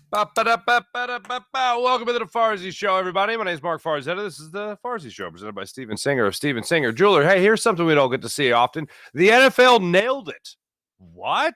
Ba-ba-da-ba-ba-da-ba-ba. Welcome to the Farzy Show, everybody. My name is Mark Farzetta. This is the Farzy Show, presented by Steven Singer of Steven Singer Jeweler. Hey, here's something we don't get to see often. The NFL nailed it. What?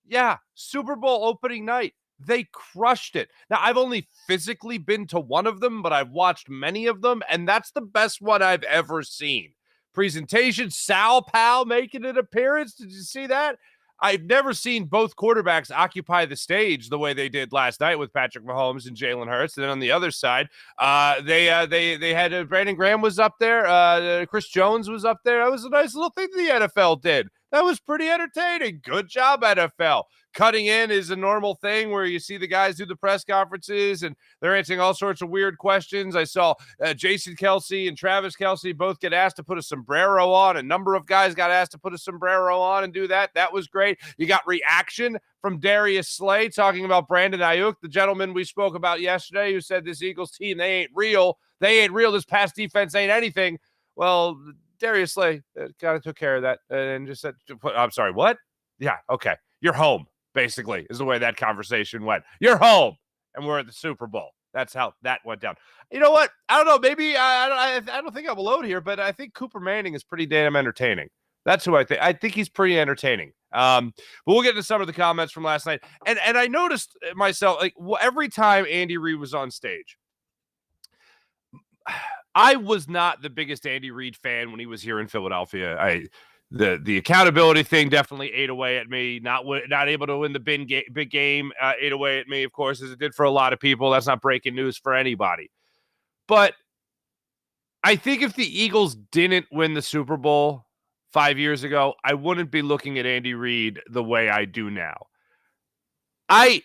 Yeah, Super Bowl opening night. They crushed it. Now, I've only physically been to one of them, but I've watched many of them, and that's the best one I've ever seen. Presentation, Sal Pal making an appearance. Did you see that? I've never seen both quarterbacks occupy the stage the way they did last night with Patrick Mahomes and Jalen Hurts. And then on the other side, they had Brandon Graham was up there. Chris Jones was up there. That was a nice little thing the NFL did. That was pretty entertaining. Good job, NFL. Cutting in is a normal thing where you see the guys do the press conferences and they're answering all sorts of weird questions. I saw Jason Kelce and Travis Kelce both get asked to put a sombrero on. A number of guys got asked to put a sombrero on and do that. That was great. You got reaction from Darius Slay talking about Brandon Ayuk, the gentleman we spoke about yesterday who said this Eagles team, they ain't real. They ain't real. This pass defense ain't anything. Well, Darius Slay kind of took care of that and just said, I'm sorry, what? Yeah, okay. You're home, basically, is the way that conversation went. You're home, and we're at the Super Bowl. That's how that went down. You know what? I don't know. Maybe I don't think I'm alone here, but I think Cooper Manning is pretty damn entertaining. That's who I think. I think he's pretty entertaining. But we'll get into some of the comments from last night. And I noticed myself, like, every time Andy Reid was on stage, I was not the biggest Andy Reid fan when he was here in Philadelphia. The accountability thing definitely ate away at me. Not able to win the big game ate away at me, of course, as it did for a lot of people. That's not breaking news for anybody. But I think if the Eagles didn't win the Super Bowl 5 years ago, I wouldn't be looking at Andy Reid the way I do now. I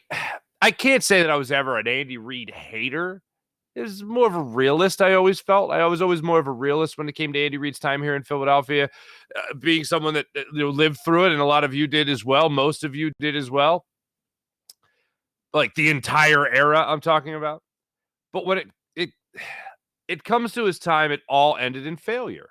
can't say that I was ever an Andy Reid hater. It was more of a realist, I always felt. I was always more of a realist when it came to Andy Reid's time here in Philadelphia, being someone that lived through it, and a lot of you did as well. Most of you did as well. Like the entire era I'm talking about. But when it comes to his time, it all ended in failure.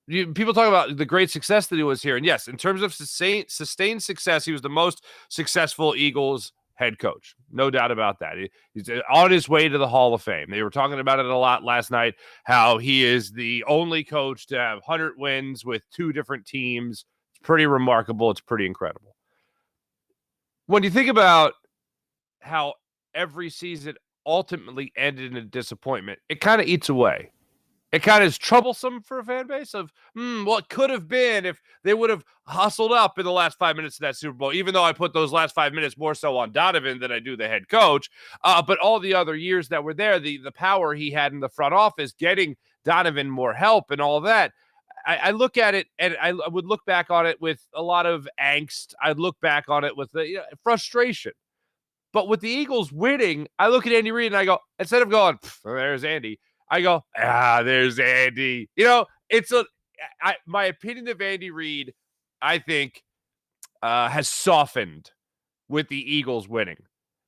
People talk about the great success that he was here. And yes, in terms of sustained success, he was the most successful Eagles head coach. No doubt about that. He's on his way to the Hall of Fame. They were talking about it a lot last night, how he is the only coach to have 100 wins with 2 different teams. It's pretty remarkable. It's pretty incredible. When you think about how every season ultimately ended in a disappointment, it kind of eats away. It kind of is troublesome for a fan base of what could have been if they would have hustled up in the last 5 minutes of that Super Bowl, even though I put those last 5 minutes more so on Donovan than I do the head coach. But all the other years that were there, the power he had in the front office, getting Donovan more help and all that, I look at it and I would look back on it with a lot of angst. I'd look back on it with frustration. But with the Eagles winning, I look at Andy Reid and I go, instead of going, there's Andy, I go, there's Andy. It's my opinion of Andy Reid, I think, has softened with the Eagles winning.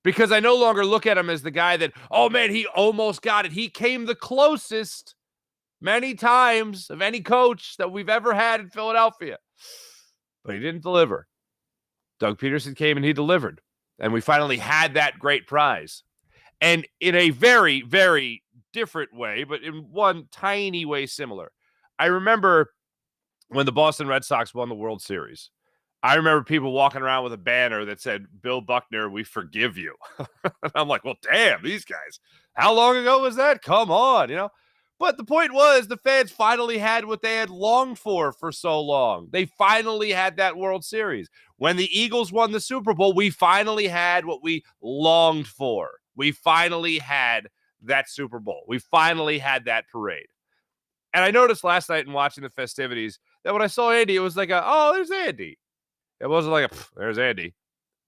Because I no longer look at him as the guy that, oh, man, he almost got it. He came the closest many times of any coach that we've ever had in Philadelphia. But he didn't deliver. Doug Peterson came and he delivered. And we finally had that great prize. And in a very, very different way, but in one tiny way similar. I remember when the Boston Red Sox won the World Series. I remember people walking around with a banner that said, Bill Buckner, we forgive you. I'm like, well, damn, these guys. How long ago was that? Come on, But the point was the fans finally had what they had longed for so long. They finally had that World Series. When the Eagles won the Super Bowl, we finally had what we longed for. We finally had that Super Bowl. We finally had that parade. And I noticed last night in watching the festivities that when I saw Andy, it was like, there's Andy. It wasn't like, there's Andy.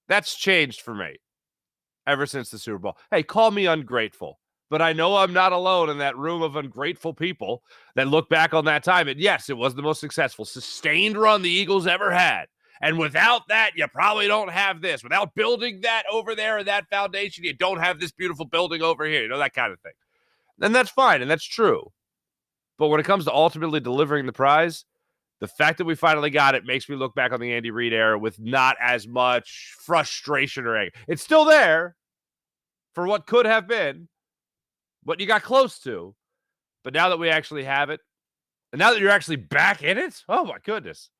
That's changed for me ever since the Super Bowl. Hey, call me ungrateful. But I know I'm not alone in that room of ungrateful people that look back on that time. And yes, it was the most successful, sustained run the Eagles ever had. And without that, you probably don't have this. Without building that over there and that foundation, you don't have this beautiful building over here. That kind of thing. And that's fine, and that's true. But when it comes to ultimately delivering the prize, the fact that we finally got it makes me look back on the Andy Reid era with not as much frustration or anger. It's still there. for what could have been, what you got close to. But now that we actually have it, and now that you're actually back in it, oh my goodness.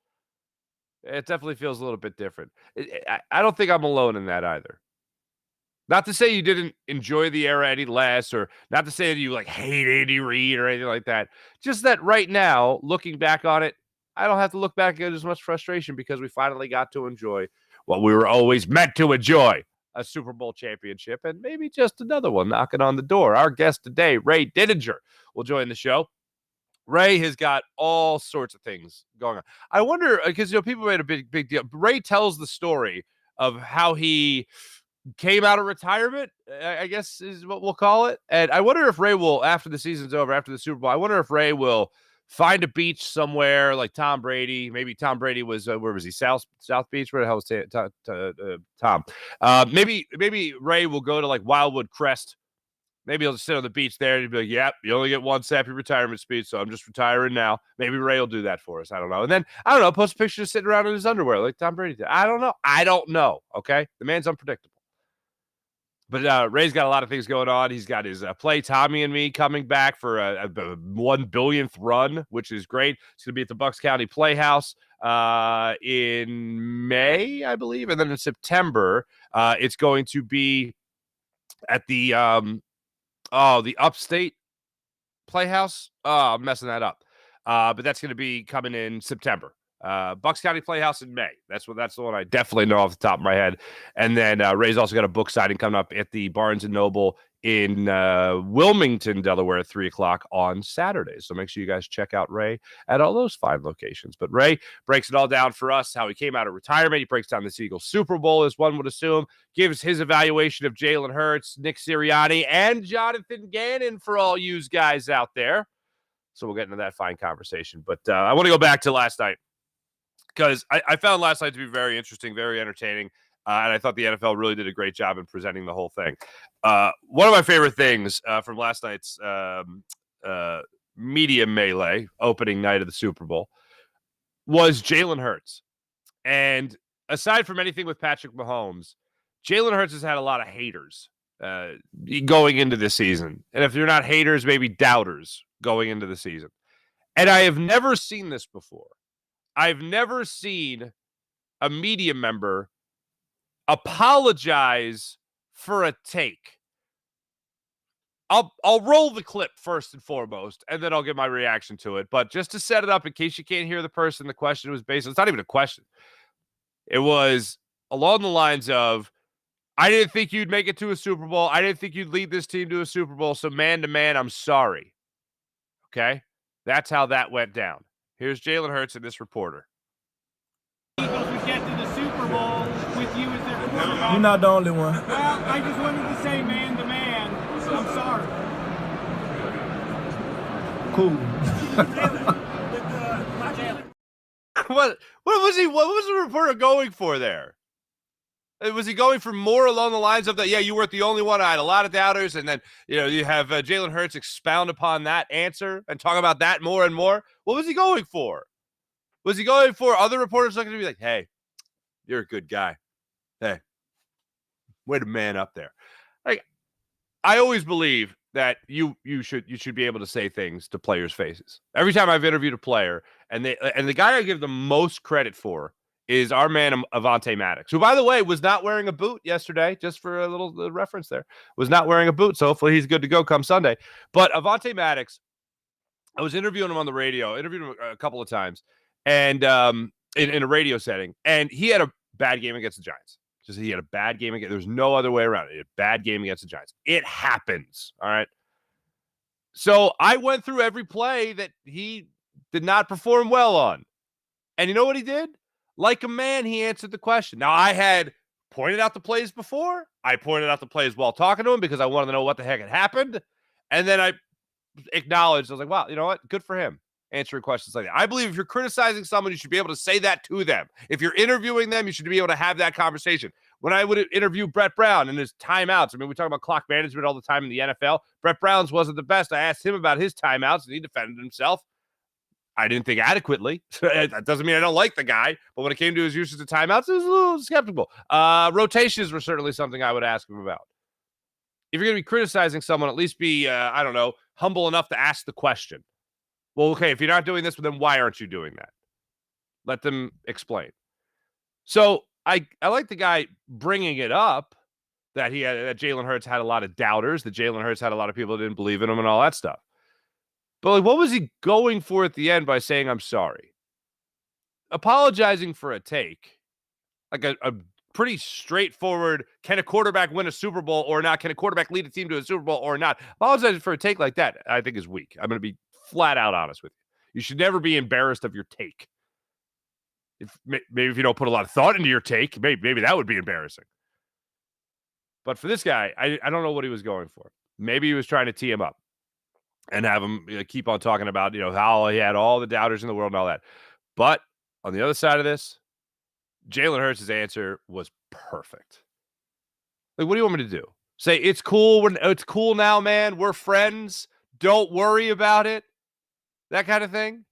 It definitely feels a little bit different. I don't think I'm alone in that either. Not to say you didn't enjoy the era any less, or not to say that you like hate Andy Reid or anything like that. Just that right now, looking back on it, I don't have to look back at as much frustration because we finally got to enjoy what we were always meant to enjoy, a Super Bowl championship, and maybe just another one knocking on the door. Our guest today, Ray Didinger, will join the show. Ray has got all sorts of things going on. I wonder, because people made a big deal. Ray tells the story of how he came out of retirement, I guess is what we'll call it. And I wonder if Ray will, after the season's over, after the Super Bowl, I wonder if Ray will find a beach somewhere like Tom Brady. Maybe Tom Brady was, where was he? South Beach? Where the hell was Tom? Maybe Ray will go to like Wildwood Crest. Maybe he'll just sit on the beach there and he'll be like, yep, you only get one sappy retirement speech, so I'm just retiring now. Maybe Ray will do that for us. I don't know. And then, I don't know, post a picture of sitting around in his underwear like Tom Brady did. I don't know, okay? The man's unpredictable. But Ray's got a lot of things going on. He's got his Play Tommy and Me coming back for a 1 billionth run, which is great. It's going to be at the Bucks County Playhouse in May, I believe. And then in September, it's going to be at the Upstate Playhouse. Oh, I'm messing that up. But that's going to be coming in September. Bucks County Playhouse in May. That's the one I definitely know off the top of my head. And then Ray's also got a book signing coming up at the Barnes & Noble in Wilmington, Delaware at 3:00 on Saturday. So make sure you guys check out Ray at all those fine locations. But Ray breaks it all down for us, how he came out of retirement. He breaks down the Eagles Super Bowl, as one would assume, gives his evaluation of Jalen Hurts, Nick Sirianni, and Jonathan Gannon for all you guys out there. So we'll get into that fine conversation. But I want to go back to last night, because I found last night to be very interesting, very entertaining, and I thought the NFL really did a great job in presenting the whole thing. One of my favorite things from last night's media melee, opening night of the Super Bowl, was Jalen Hurts. And aside from anything with Patrick Mahomes, Jalen Hurts has had a lot of haters going into this season. And if you're not haters, maybe doubters going into the season. And I have never seen this before. I've never seen a media member apologize for a take. I'll roll the clip first and foremost, and then I'll give my reaction to it. But just to set it up, in case you can't hear the person, the question was based on, it's not even a question. It was along the lines of, I didn't think you'd make it to a Super Bowl. I didn't think you'd lead this team to a Super Bowl. So man to man, I'm sorry. Okay? That's how that went down. Here's Jalen Hurts and this reporter. Eagles would get to the Super Bowl with you as their quarterback. You're not the only one. Well, I just wanted to say man to man, I'm sorry. Cool. What was the reporter going for there? Was he going for more along the lines of that? Yeah, you weren't the only one. I had a lot of doubters, and then you have Jalen Hurts expound upon that answer and talk about that more and more. What was he going for? Was he going for other reporters looking to be like, "Hey, you're a good guy. Hey, way to man up there." Like, I always believe that you should be able to say things to players' faces. Every time I've interviewed a player, and the guy I give the most credit for is our man Avonte Maddox, who, by the way, was not wearing a boot yesterday, just for a little reference there, was not wearing a boot. So hopefully he's good to go come Sunday. But Avonte Maddox, I was interviewing him on the radio, interviewed him a couple of times, and in a radio setting, and he had a bad game against the Giants. Just he had a bad game against, there's no other way around it. He had a bad game against the Giants. It happens, all right? So I went through every play that he did not perform well on. And you know what he did? Like a man, he answered the question. Now, I had pointed out the plays before. I pointed out the plays while talking to him because I wanted to know what the heck had happened. And then I acknowledged, I was like, wow, you know what? Good for him answering questions like that. I believe if you're criticizing someone, you should be able to say that to them. If you're interviewing them, you should be able to have that conversation. When I would interview Brett Brown and his timeouts, I mean, we talk about clock management all the time in the NFL. Brett Brown's wasn't the best. I asked him about his timeouts, and he defended himself. I didn't think adequately. That doesn't mean I don't like the guy, but when it came to his usage of timeouts, I was a little skeptical. Rotations were certainly something I would ask him about. if you're going to be criticizing someone, at least be, I don't know, humble enough to ask the question. Well, okay, if you're not doing this, then why aren't you doing that? Let them explain. So I like the guy bringing it up that that Jalen Hurts had a lot of doubters, that Jalen Hurts had a lot of people that didn't believe in him and all that stuff. But like, what was he going for at the end by saying, I'm sorry? Apologizing for a take, like a pretty straightforward, can a quarterback win a Super Bowl or not? Can a quarterback lead a team to a Super Bowl or not? Apologizing for a take like that, I think, is weak. I'm going to be flat out honest with you. You should never be embarrassed of your take. Maybe if you don't put a lot of thought into your take, maybe that would be embarrassing. But for this guy, I don't know what he was going for. Maybe he was trying to tee him up and have him keep on talking about, how he had all the doubters in the world and all that. But on the other side of this, Jalen Hurts' answer was perfect. Like, what do you want me to do? Say, it's cool. It's cool now, man. We're friends. Don't worry about it. That kind of thing.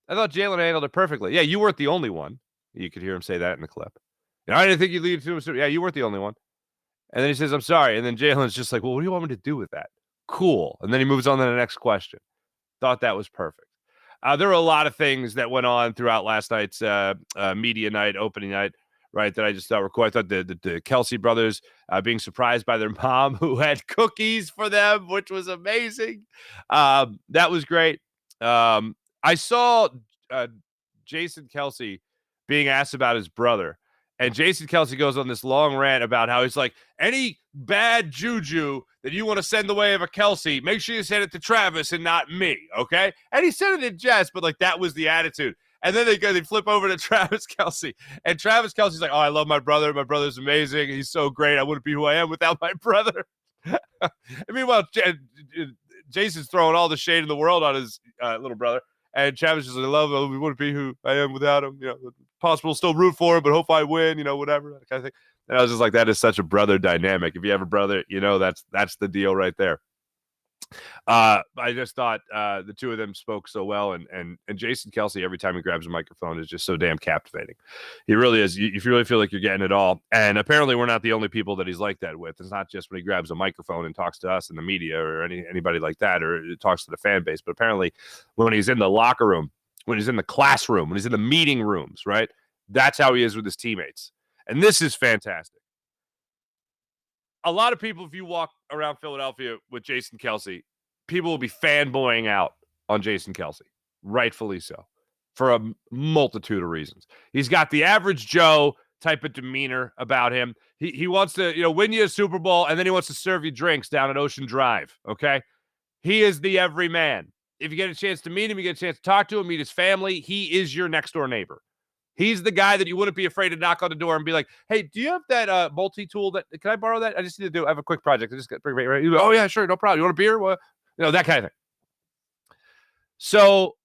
I thought Jalen handled it perfectly. Yeah, you weren't the only one. You could hear him say that in the clip. I didn't think you'd lead to him. Yeah, you weren't the only one. And then he says, I'm sorry. And then Jalen's just like, well, what do you want me to do with that? Cool. And then he moves on to the next question. Thought that was perfect. There were a lot of things that went on throughout last night's media night, opening night, right, that I just thought were cool. I thought the Kelce brothers being surprised by their mom who had cookies for them, which was amazing. That was great. I saw Jason Kelce being asked about his brother. And Jason Kelce goes on this long rant about how he's like, any bad juju that you want to send the way of a Kelce, make sure you send it to Travis and not me, okay? And he said it in jest, but like that was the attitude. And then they flip over to Travis Kelce. And Travis Kelce's like, oh, I love my brother. My brother's amazing. He's so great. I wouldn't be who I am without my brother. And meanwhile, Jason's throwing all the shade in the world on his little brother. And Travis is like, I love him. We wouldn't be who I am without him. Possible still root for him, but hope I win, whatever, that kind of thing. And I was just like, that is such a brother dynamic. If you have a brother, that's the deal right there. I just thought the two of them spoke so well, and Jason Kelce, every time he grabs a microphone, is just so damn captivating. He really is. If you really feel like you're getting it all, and apparently we're not the only people that he's like that with. It's not just when he grabs a microphone and talks to us in the media or anybody like that, or talks to the fan base, but apparently when he's in the locker room, when he's in the classroom, when he's in the meeting rooms, right? That's how he is with his teammates. And this is fantastic. A lot of people, if you walk around Philadelphia with Jason Kelce, people will be fanboying out on Jason Kelce, rightfully so, for a multitude of reasons. He's got the average Joe type of demeanor about him. He wants to, win you a Super Bowl, and then he wants to serve you drinks down at Ocean Drive, okay? He is the everyman. If you get a chance to meet him, you get a chance to talk to him, meet his family, he is your next-door neighbor. He's the guy that you wouldn't be afraid to knock on the door and be like, hey, do you have that multi-tool that, can I borrow that? I just need to I have a quick project. I just got right. Oh, yeah, sure, no problem. You want a beer? Well, that kind of thing. So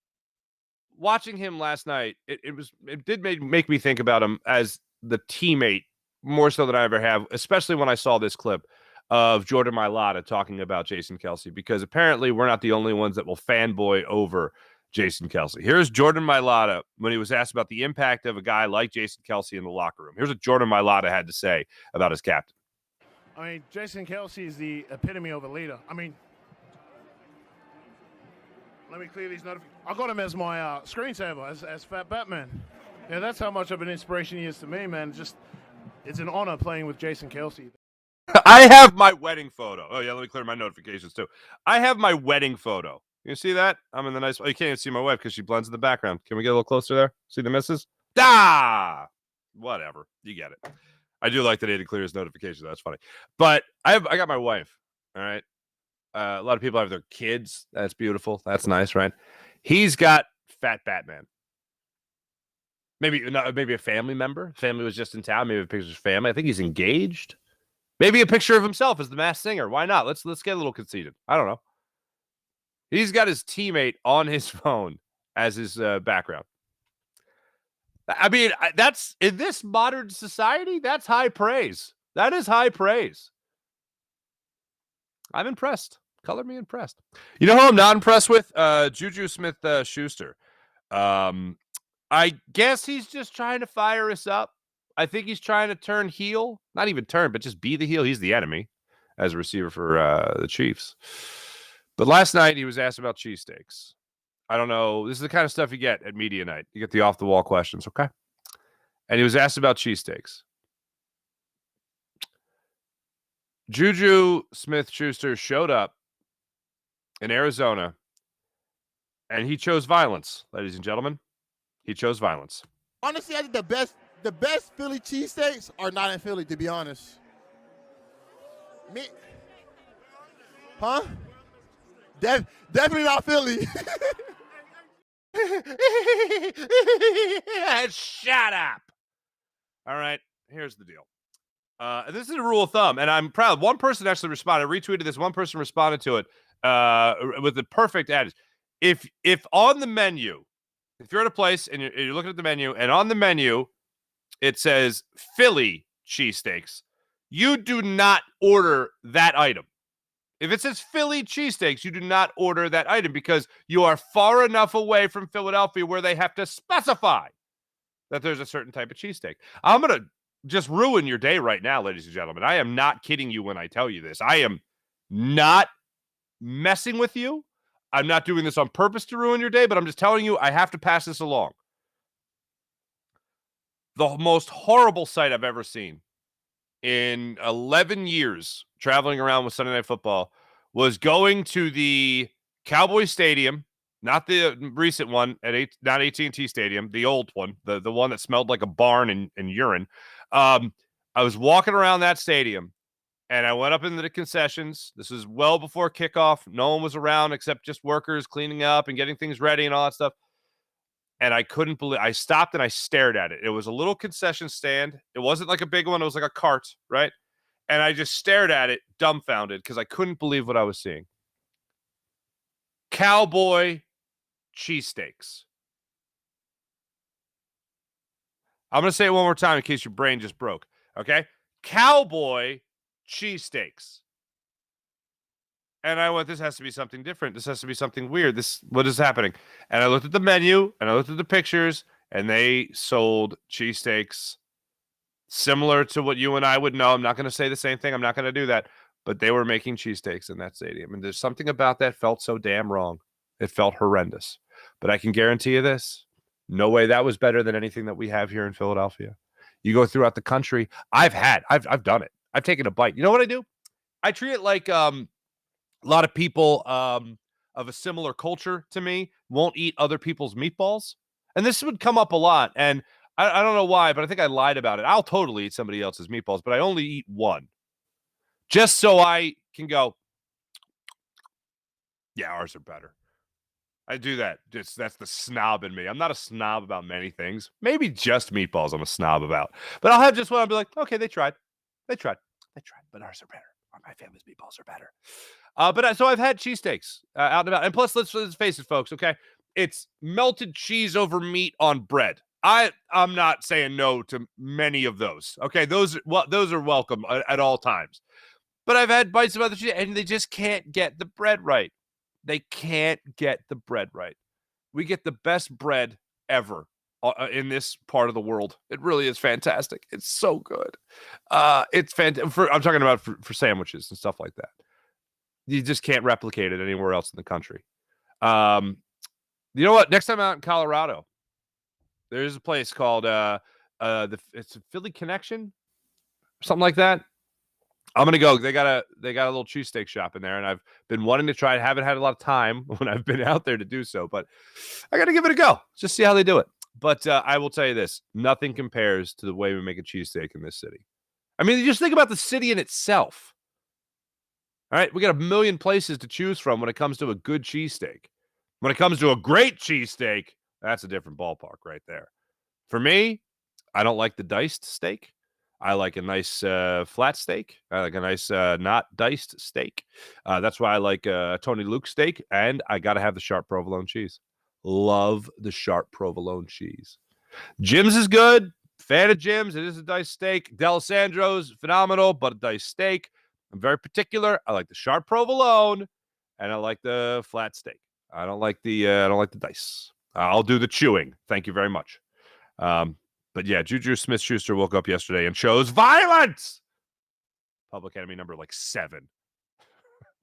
watching him last night, it did make me think about him as the teammate more so than I ever have, especially when I saw this clip of Jordan Mailata talking about Jason Kelce, because apparently we're not the only ones that will fanboy over Jason Kelce. Here's Jordan Mailata when he was asked about the impact of a guy like Jason Kelce in the locker room. Here's what Jordan Mailata had to say about his captain. Jason Kelce is the epitome of a leader. Let me clear these notifications. I got him as my screensaver, as Fat Batman. Yeah, that's how much of an inspiration he is to me, man. It's an honor playing with Jason Kelce. I have my wedding photo. Oh, yeah, let me clear my notifications, too. I have my wedding photo. You see that? I'm in the nice... Oh, you can't even see my wife because she blends in the background. Can we get a little closer there? See the misses? Whatever. You get it. I do like that he clears notifications. That's funny. But I got my wife, all right? A lot of people have their kids. That's beautiful. That's nice, right? He's got Fat Batman. Maybe a family member. Family was just in town. Maybe a picture of his family. I think he's engaged. Maybe a picture of himself as the Masked Singer. Why not? Let's get a little conceited. I don't know. He's got his teammate on his phone as his background. That's in this modern society. That's high praise. That is high praise. I'm impressed. Color me impressed. You know who I'm not impressed with? Juju Smith-Schuster. I guess he's just trying to fire us up. I think he's trying to turn heel. Not even turn, but just be the heel. He's the enemy. as a receiver for the Chiefs. But last night he was asked about cheesesteaks. I don't know. This is the kind of stuff you get at media night. You get the off-the-wall questions, okay? And he was asked about cheesesteaks. Juju Smith-Schuster showed up in Arizona, and he chose violence, ladies and gentlemen. He chose violence. Honestly, I think the best Philly cheesesteaks are not in Philly, to be honest. Huh? Definitely not Philly. Shut up. All right, here's the deal. This is a rule of thumb, and I'm proud. One person actually responded, retweeted this. One person responded to it with the perfect adage. If on the menu, if you're at a place and you're looking at the menu, and on the menu it says Philly cheesesteaks, you do not order that item. If it says Philly cheesesteaks, you do not order that item because you are far enough away from Philadelphia where they have to specify that there's a certain type of cheesesteak. I'm going to just ruin your day right now, ladies and gentlemen. I am not kidding you when I tell you this. I am not messing with you. I'm not doing this on purpose to ruin your day, but I'm just telling you I have to pass this along. The most horrible sight I've ever seen in 11 years traveling around with Sunday Night Football was going to the Cowboys Stadium, not the recent one not AT&T Stadium, the old one, the one that smelled like a barn and urine. I was walking around that stadium, and I went up into the concessions. This was well before kickoff. No one was around except just workers cleaning up and getting things ready and all that stuff. And I couldn't believe, I stopped and I stared at it. It was a little concession stand. It wasn't like a big one. It was like a cart, right? And I just stared at it, dumbfounded, because I couldn't believe what I was seeing. Cowboy cheesesteaks. I'm going to say it one more time in case your brain just broke, okay? Cowboy cheesesteaks. And I went, this has to be something different. This has to be something weird. What is happening? And I looked at the menu, and I looked at the pictures, and they sold cheesesteaks similar to what you and I would know. I'm not going to say the same thing. I'm not going to do that. But they were making cheesesteaks in that stadium. And there's something about that felt so damn wrong. It felt horrendous. But I can guarantee you this. No way that was better than anything that we have here in Philadelphia. You go throughout the country. I've done it. I've taken a bite. You know what I do? I treat it like a lot of people of a similar culture to me won't eat other people's meatballs. And this would come up a lot. And I don't know why, but I think I lied about it. I'll totally eat somebody else's meatballs, but I only eat one. Just so I can go, yeah, ours are better. I do that. That's the snob in me. I'm not a snob about many things. Maybe just meatballs I'm a snob about. But I'll have just one. I'll be like, okay, they tried. But ours are better. My family's meatballs are better. So I've had cheesesteaks out and about. And plus, let's face it, folks, okay? It's melted cheese over meat on bread. I'm not saying no to many of those. Okay, those are welcome at all times. But I've had bites of other cheese, and they just can't get the bread right. They can't get the bread right. We get the best bread ever in this part of the world. It really is fantastic. It's so good. It's fantastic. I'm talking about for sandwiches and stuff like that. You just can't replicate it anywhere else in the country. You know what? Next time out in Colorado, there's a place called it's a Philly Connection, something like that. I'm gonna go. They got a little cheesesteak shop in there, and I've been wanting to try it. Haven't had a lot of time when I've been out there to do so, but I got to give it a go. Just see how they do it. But I will tell you this: nothing compares to the way we make a cheesesteak in this city. I mean, just think about the city in itself. All right, we got a million places to choose from when it comes to a good cheesesteak. When it comes to a great cheesesteak, that's a different ballpark right there. For me, I don't like the diced steak. I like a nice flat steak. I like a nice not diced steak. That's why I like Tony Luke steak. And I got to have the sharp provolone cheese. Love the sharp provolone cheese. Jim's is good. Fan of Jim's. It is a diced steak. D'Alessandro's phenomenal, but a diced steak. I'm very particular. I like the sharp provolone, and I like the flat steak. I don't like the dice. I'll do the chewing. Thank you very much. But yeah, Juju Smith-Schuster woke up yesterday and chose violence. public enemy number like 7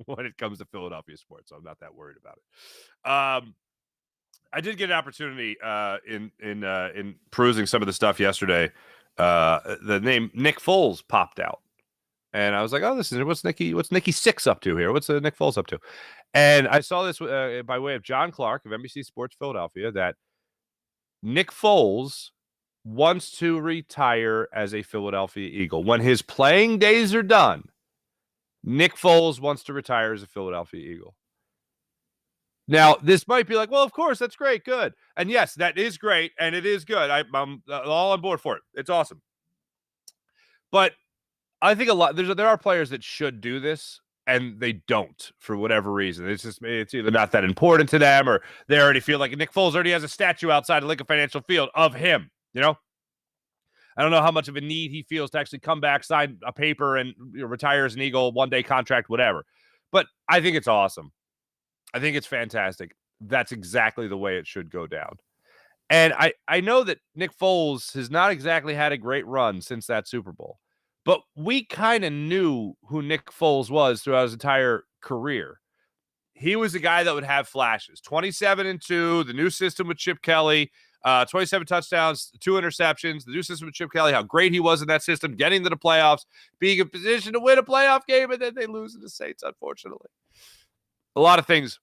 when it comes to Philadelphia sports. So I'm not that worried about it. I did get an opportunity in perusing some of the stuff yesterday. The name Nick Foles popped out, and I was like, "Oh, this is what's Nicky Six up to here? What's Nick Foles up to?" And I saw this by way of John Clark of NBC Sports Philadelphia that Nick Foles wants to retire as a Philadelphia Eagle when his playing days are done. Nick Foles wants to retire as a Philadelphia Eagle. Now, this might be like, well, of course, that's great, good. And yes, that is great, and it is good. I'm all on board for it. It's awesome. But I think there are players that should do this, and they don't for whatever reason. It's either not that important to them, or they already feel like Nick Foles already has a statue outside of Lincoln Financial Field of him, you know? I don't know how much of a need he feels to actually come back, sign a paper, and retire as an Eagle, one-day contract, whatever. But I think it's awesome. I think it's fantastic. That's exactly the way it should go down. And I know that Nick Foles has not exactly had a great run since that Super Bowl, but we kind of knew who Nick Foles was throughout his entire career. He was the guy that would have flashes. 27-2, the new system with Chip Kelly, 27 touchdowns, 2 interceptions, the new system with Chip Kelly, how great he was in that system, getting to the playoffs, being in position to win a playoff game, and then they lose to the Saints, unfortunately. A lot of things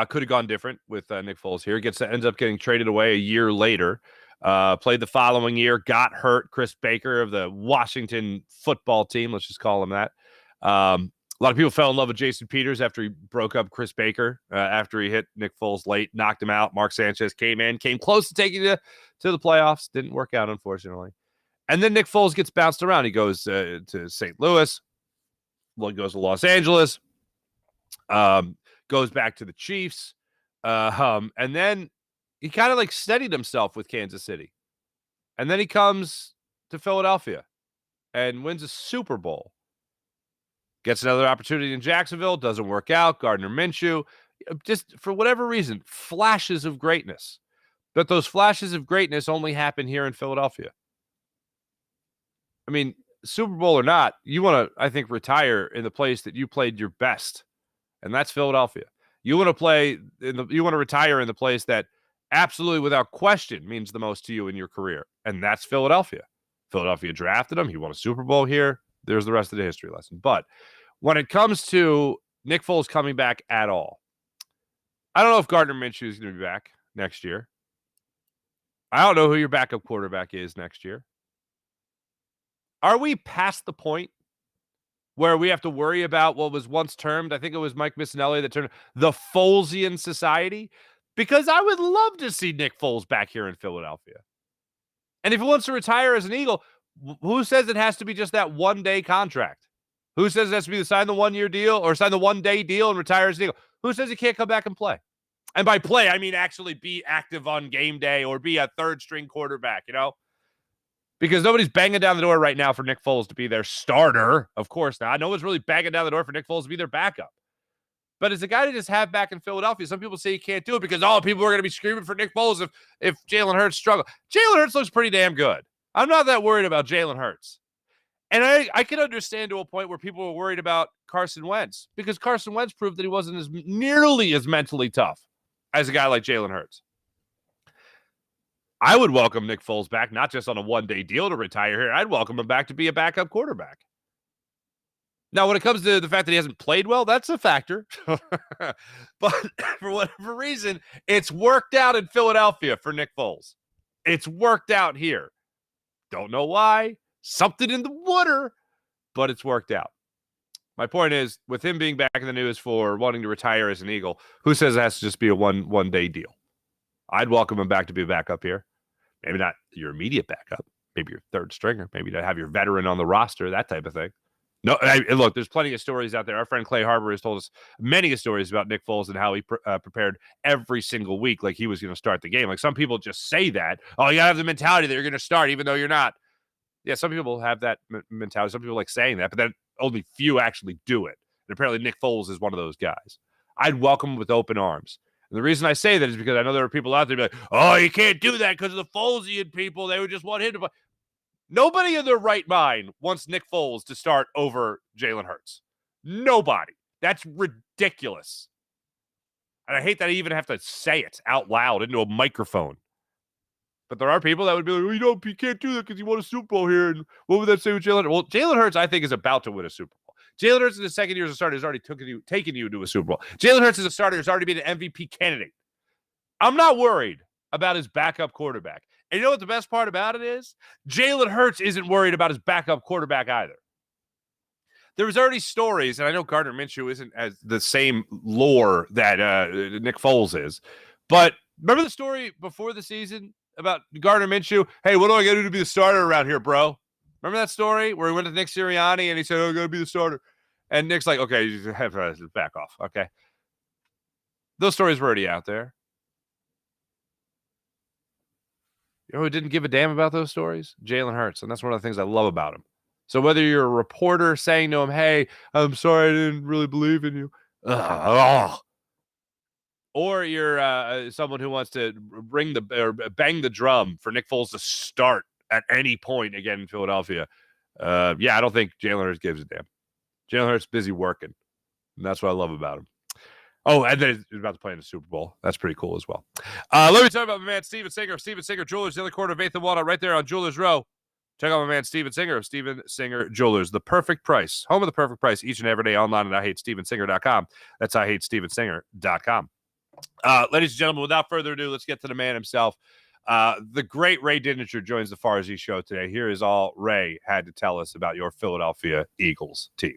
could have gone different with Nick Foles here. Ends up getting traded away a year later. Played the following year, got hurt. Chris Baker of the Washington football team, let's just call him that. A lot of people fell in love with Jason Peters after he broke up Chris Baker, after he hit Nick Foles late, knocked him out. Mark Sanchez came close to taking it to the playoffs. Didn't work out, unfortunately. And then Nick Foles gets bounced around. He goes to St. Louis, goes to Los Angeles, goes back to the Chiefs, and then he kind of like steadied himself with Kansas City. And then he comes to Philadelphia and wins a Super Bowl. Gets another opportunity in Jacksonville, doesn't work out. Gardner Minshew, just for whatever reason, flashes of greatness. But those flashes of greatness only happen here in Philadelphia. I mean, Super Bowl or not, you want to, I think, retire in the place that you played your best, and that's Philadelphia. You want to retire in the place that absolutely, without question, means the most to you in your career, and that's Philadelphia. Philadelphia drafted him. He won a Super Bowl here. There's the rest of the history lesson. But when it comes to Nick Foles coming back at all, I don't know if Gardner Minshew is going to be back next year. I don't know who your backup quarterback is next year. Are we past the point where we have to worry about what was once termed, I think it was Mike Missinelli that termed the Folesian Society? Because I would love to see Nick Foles back here in Philadelphia. And if he wants to retire as an Eagle, who says it has to be just that one-day contract? Who says it has to be to sign the 1-year deal or sign the 1-day deal and retire as an Eagle? Who says he can't come back and play? And by play, I mean actually be active on game day or be a third-string quarterback, you know? Because nobody's banging down the door right now for Nick Foles to be their starter. Of course not. No one's really banging down the door for Nick Foles to be their backup. But as a guy to just have back in Philadelphia, some people say he can't do it because, people are going to be screaming for Nick Foles if Jalen Hurts struggle. Jalen Hurts looks pretty damn good. I'm not that worried about Jalen Hurts. And I can understand to a point where people were worried about Carson Wentz because Carson Wentz proved that he wasn't nearly as mentally tough as a guy like Jalen Hurts. I would welcome Nick Foles back, not just on a one-day deal to retire here. I'd welcome him back to be a backup quarterback. Now, when it comes to the fact that he hasn't played well, that's a factor. But for whatever reason, it's worked out in Philadelphia for Nick Foles. It's worked out here. Don't know why. Something in the water, but it's worked out. My point is, with him being back in the news for wanting to retire as an Eagle, who says it has to just be a one-day deal? I'd welcome him back to be a backup here. Maybe not your immediate backup. Maybe your third stringer. Maybe to have your veteran on the roster, that type of thing. No, look, there's plenty of stories out there. Our friend Clay Harbor has told us many stories about Nick Foles and how he prepared every single week like he was going to start the game. Like some people just say that. Oh, you got to have the mentality that you're going to start even though you're not. Yeah, some people have that mentality. Some people like saying that, but then only few actually do it. And apparently Nick Foles is one of those guys. I'd welcome him with open arms. And the reason I say that is because I know there are people out there be like, oh, you can't do that because of the Folesian people. They would just want him to play. Nobody in their right mind wants Nick Foles to start over Jalen Hurts. Nobody. That's ridiculous. And I hate that I even have to say it out loud into a microphone. But there are people that would be like, well, you can't do that because you won a Super Bowl here. And what would that say with Jalen Hurts? Well, Jalen Hurts, I think, is about to win a Super Bowl. Jalen Hurts in his second year as a starter has already taken you to a Super Bowl. Jalen Hurts as a starter has already been an MVP candidate. I'm not worried about his backup quarterback. And you know what the best part about it is? Jalen Hurts isn't worried about his backup quarterback either. There was already stories, and I know Gardner Minshew isn't as the same lore that Nick Foles is, but remember the story before the season about Gardner Minshew? Hey, what do I got to do to be the starter around here, bro? Remember that story where he went to Nick Sirianni and he said, oh, I got to be the starter. And Nick's like, okay, you just have to back off, okay? Those stories were already out there. You know who didn't give a damn about those stories? Jalen Hurts, and that's one of the things I love about him. So whether you're a reporter saying to him, hey, I'm sorry I didn't really believe in you, or you're someone who wants to bang the drum for Nick Foles to start at any point again in Philadelphia, I don't think Jalen Hurts gives a damn. Jalen Hurts busy working, and that's what I love about him. Oh, and then he's about to play in the Super Bowl. That's pretty cool as well. Let me talk about my man Steven Singer of Steven Singer Jewelers, the other corner of 8th and Walnut, right there on Jewelers Row. Check out my man Steven Singer of Steven Singer Jewelers. The perfect price. Home of the perfect price each and every day online at IHateStevenSinger.com. That's IHateStevenSinger.com. Ladies and gentlemen, without further ado, let's get to the man himself. The great Ray Didinger joins the Farzy show today. Here is all Ray had to tell us about your Philadelphia Eagles team.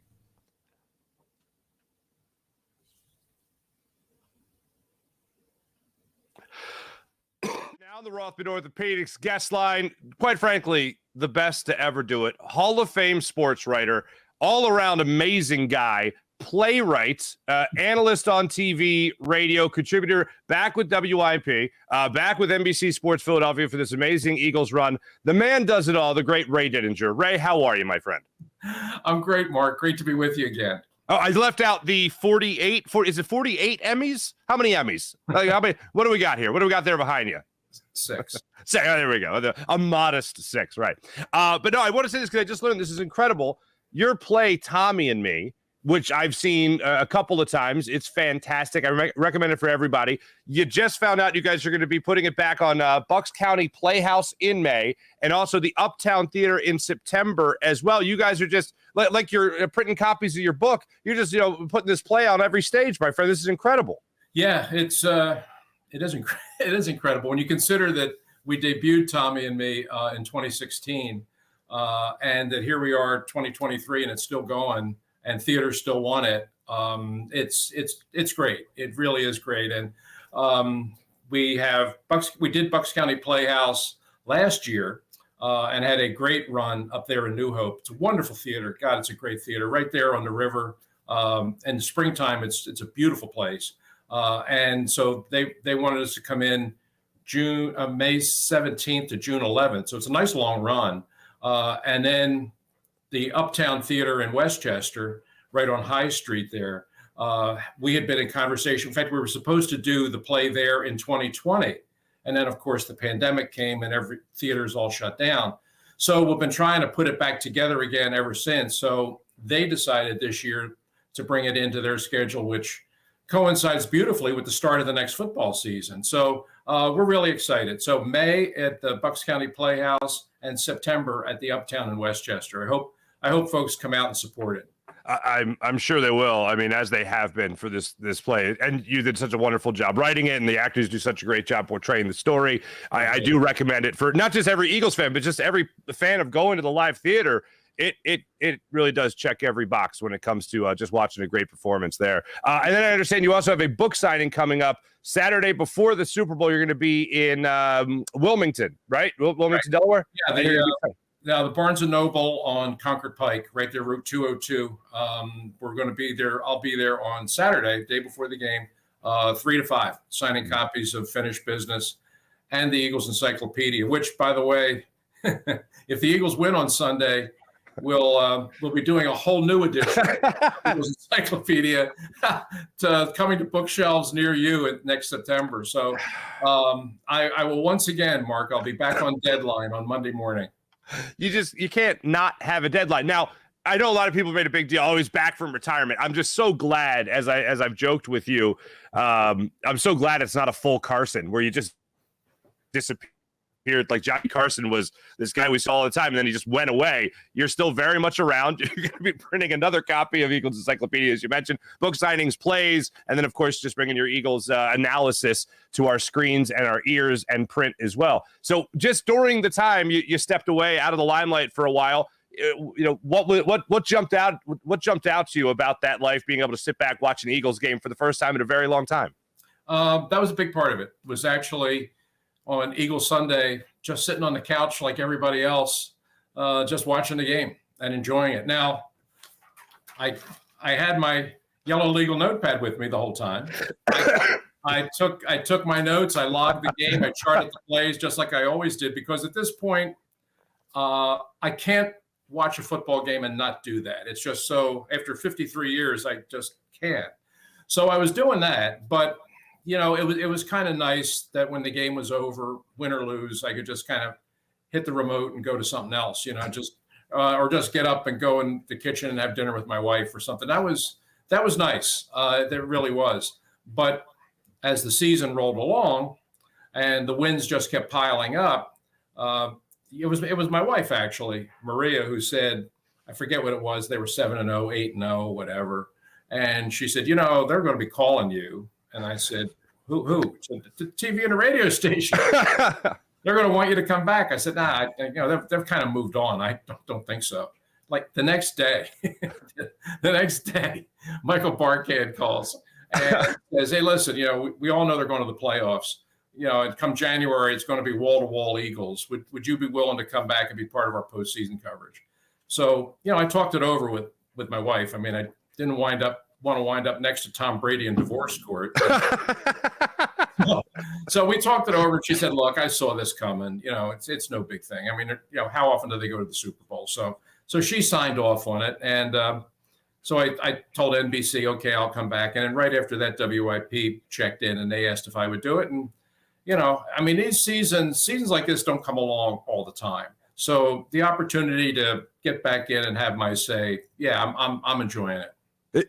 Now the Rothman Orthopedics guest line, quite frankly, the best to ever do it. Hall of Fame sports writer, all-around amazing guy, playwright, analyst on TV, radio, contributor, back with WIP, back with NBC Sports Philadelphia for this amazing Eagles run. The man does it all, the great Ray Didinger. Ray, how are you, my friend? I'm great, Mark. Great to be with you again. Oh, I left out the 48. Is it 48 Emmys? How many Emmys? What do we got here? What do we got there behind you? 6. There we go. A modest 6, right? But no, I want to say this because I just learned this is incredible. Your play, Tommy and Me, which I've seen a couple of times. It's fantastic. I recommend it for everybody. You just found out you guys are going to be putting it back on Bucks County Playhouse in May and also the Uptown Theater in September as well. You guys are just like you're printing copies of your book. You're just, putting this play on every stage, my friend. This is incredible. Yeah, it is incredible when you consider that we debuted Tommy and Me in 2016 and that here we are 2023 and it's still going. And theaters still want it. It's great. It really is great. And we did Bucks County Playhouse last year and had a great run up there in New Hope. It's a wonderful theater. God, it's a great theater right there on the river. In the springtime, it's a beautiful place. And so they wanted us to come in May 17th to June 11th. So it's a nice long run. And then the Uptown Theater in Westchester, right on High Street there. We had been in conversation. In fact, we were supposed to do the play there in 2020. And then, of course, the pandemic came and every theater's all shut down. So we've been trying to put it back together again ever since. So they decided this year to bring it into their schedule, which coincides beautifully with the start of the next football season. So we're really excited. So May at the Bucks County Playhouse and September at the Uptown in Westchester. I hope folks come out and support it. I'm sure they will. I mean, as they have been for this play. And you did such a wonderful job writing it, and the actors do such a great job portraying the story. I do recommend it for not just every Eagles fan, but just every fan of going to the live theater. It really does check every box when it comes to just watching a great performance there. And then I understand you also have a book signing coming up Saturday before the Super Bowl. You're going to be in Wilmington, right? Wilmington, right. Delaware? Yeah, the Barnes & Noble on Concord Pike, right there, Route 202. We're going to be there. I'll be there on Saturday, day before the game, 3 to 5, signing copies of Finished Business and the Eagles Encyclopedia, which, by the way, if the Eagles win on Sunday, we'll be doing a whole new edition of Eagles Encyclopedia coming to bookshelves near you next September. So I will once again, Mark, I'll be back on deadline on Monday morning. You can't not have a deadline. Now, I know a lot of people made a big deal. Oh, he's back from retirement. I'm just so glad, as I've joked with you, I'm so glad it's not a full Carson where you just disappeared. Like Johnny Carson was this guy we saw all the time, and then he just went away. You're still very much around. You're going to be printing another copy of Eagles Encyclopedia, as you mentioned, book signings, plays, and then, of course, just bringing your Eagles analysis to our screens and our ears and print as well. So just during the time you stepped away out of the limelight for a while, what jumped out to you about that life, being able to sit back, watch an Eagles game for the first time in a very long time? That was a big part of it. Was actually on Eagles Sunday, just sitting on the couch like everybody else, just watching the game and enjoying it. Now, I had my yellow legal notepad with me the whole time. I took my notes. I logged the game. I charted the plays just like I always did, because at this point, I can't watch a football game and not do that. It's just so, after 53 years, I just can't. So I was doing that, but it was kind of nice that when the game was over, win or lose, I could just kind of hit the remote and go to something else, or just get up and go in the kitchen and have dinner with my wife or something. That was nice. That really was. But as the season rolled along and the wins just kept piling up, it was my wife, actually, Maria, who said, I forget what it was. They were 7-0, 8-0, whatever. And she said, they're going to be calling you. And I said, who? The TV and the radio station. They're going to want you to come back. I said, nah, they've kind of moved on. I don't think so. Like the next day, Michael Barkhead calls and says, hey, listen, we all know they're going to the playoffs. And come January, it's going to be wall-to-wall Eagles. Would you be willing to come back and be part of our postseason coverage? So, I talked it over with my wife. I mean, I didn't want to wind up next to Tom Brady in divorce court. So we talked it over, and she said, look, I saw this coming. It's no big thing. I mean, how often do they go to the Super Bowl? So she signed off on it. And so I told NBC, okay, I'll come back. And then right after that, WIP checked in, and they asked if I would do it. And, these seasons like this don't come along all the time. So the opportunity to get back in and have my say, yeah, I'm enjoying it.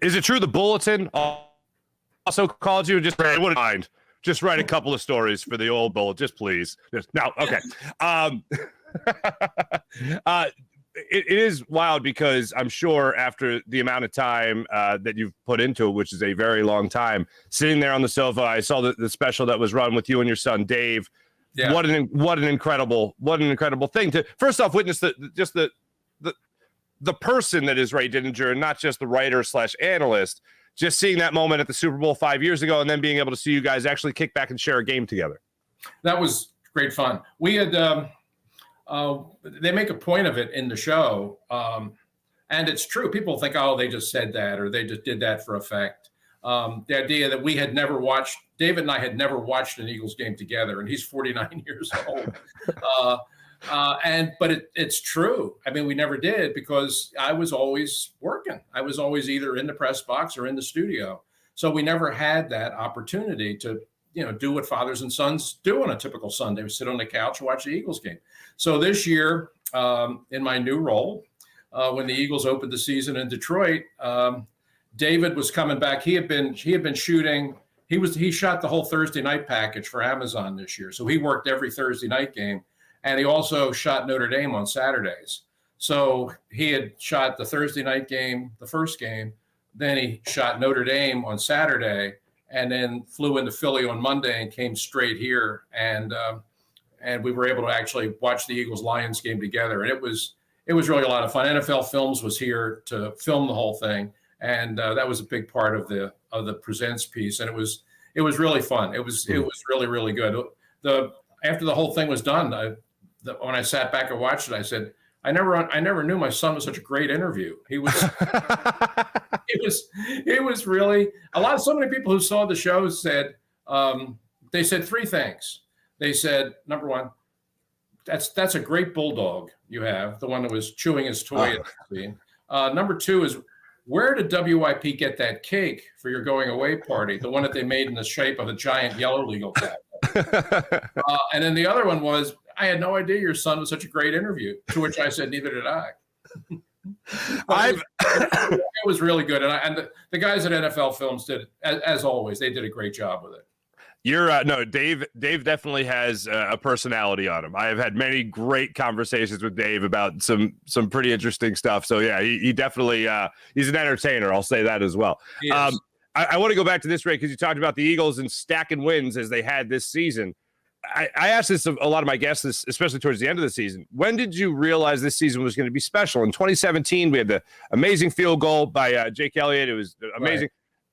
Is it true the Bulletin also called you and just wouldn't mind? Just write a couple of stories for the old Bulletin, just please. No, okay. It is wild because I'm sure after the amount of time that you've put into it, which is a very long time, sitting there on the sofa, I saw the special that was run with you and your son Dave. Yeah. What an incredible thing to first off witness the person that is Ray Didinger, and not just the writer / analyst. Just seeing that moment at the Super Bowl 5 years ago, and then being able to see you guys actually kick back and share a game together. That was great fun. We had they make a point of it in the show, and it's true. People think, oh, they just said that, or they just did that for effect. The idea that we had never watched, David and I had never watched an Eagles game together, and he's 49 years old. But it's true. I mean, we never did, because I was always working. I was always either in the press box or in the studio. So we never had that opportunity to, do what fathers and sons do on a typical Sunday. We sit on the couch and watch the Eagles game. So this year, in my new role, when the Eagles opened the season in Detroit, David was coming back. He had been shooting. He shot the whole Thursday night package for Amazon this year. So he worked every Thursday night game. And he also shot Notre Dame on Saturdays. So he had shot the Thursday night game, the first game. Then he shot Notre Dame on Saturday, and then flew into Philly on Monday and came straight here. And we were able to actually watch the Eagles-Lions game together. And it was really a lot of fun. NFL Films was here to film the whole thing. And that was a big part of the Presents piece. And it was really fun. It was really, really good. After the whole thing was done, when I sat back and watched it, I said, I never knew my son was such a great interview. He was, it was really so many people who saw the show said, they said three things. They said, number one, that's a great bulldog you have, the one that was chewing his toy. Number two is, where did WIP get that cake for your going away party? The one that they made in the shape of a giant yellow legal cap. And then the other one was, I had no idea your son was such a great interview. To which I said, neither did I. It was really good, and the guys at NFL Films did, as always, they did a great job with it. You're no, Dave definitely has a personality on him. I have had many great conversations with Dave about some pretty interesting stuff. So yeah, he definitely he's an entertainer. I'll say that as well. I want to go back to this, Ray, because you talked about the Eagles and stacking wins as they had this season. I asked this of a lot of my guests, especially towards the end of the season. When did you realize this season was going to be special? In 2017, we had the amazing field goal by Jake Elliott. It was amazing. Right.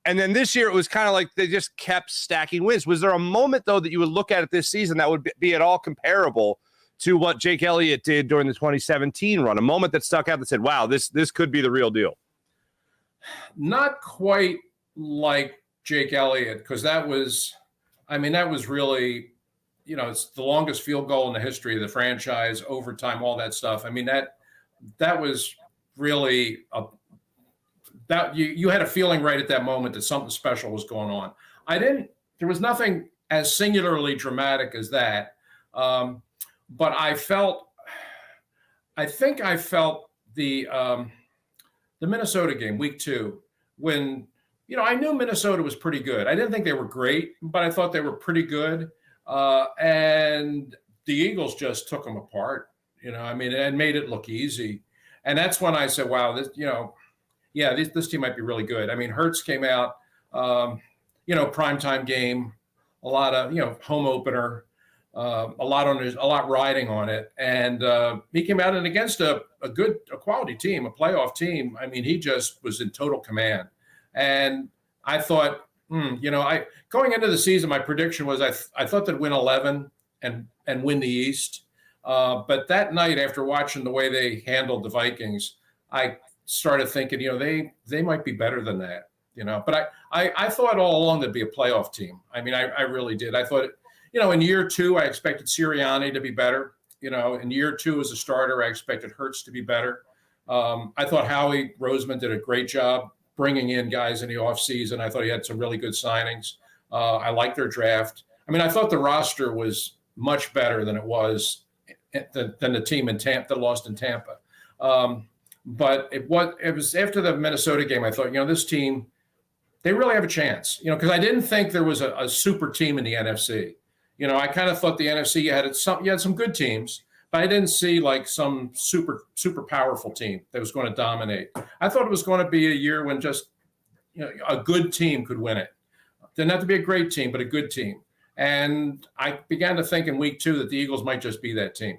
And then this year, it was kind of like they just kept stacking wins. Was there a moment, though, that you would look at it this season that would be at all comparable to what Jake Elliott did during the 2017 run? A moment that stuck out that said, wow, this could be the real deal. Not quite like Jake Elliott, because that was really, it's the longest field goal in the history of the franchise, overtime, all that stuff. I mean, that was really that you had a feeling right at that moment that something special was going on. There was nothing as singularly dramatic as that. But I think I felt the Minnesota game, week 2, when, I knew Minnesota was pretty good. I didn't think they were great, but I thought they were pretty good. And the Eagles just took them apart, and made it look easy. And that's when I said, wow, this team might be really good. I mean, Hurts came out, primetime game, a lot of, home opener, a lot riding on it. And he came out and against a quality team, a playoff team. I mean, he just was in total command. And I thought, going into the season, my prediction was I thought they'd win 11 and win the East. But that night, after watching the way they handled the Vikings, I started thinking, they might be better than that, But I thought all along they'd be a playoff team. I mean, I really did. I thought, in year 2, I expected Sirianni to be better. In year 2 as a starter, I expected Hurts to be better. I thought Howie Roseman did a great job bringing in guys in the offseason. I thought he had some really good signings. I liked their draft. I mean, I thought the roster was much better than it was than the team in Tampa that lost in Tampa. But it was after the Minnesota game, I thought, this team, they really have a chance, because I didn't think there was a super team in the NFC. I kind of thought the NFC, you had some good teams, but I didn't see like some super powerful team that was going to dominate. I thought it was going to be a year when just, a good team could win it. Didn't have to be a great team, but a good team. And I began to think in week 2 that the Eagles might just be that team.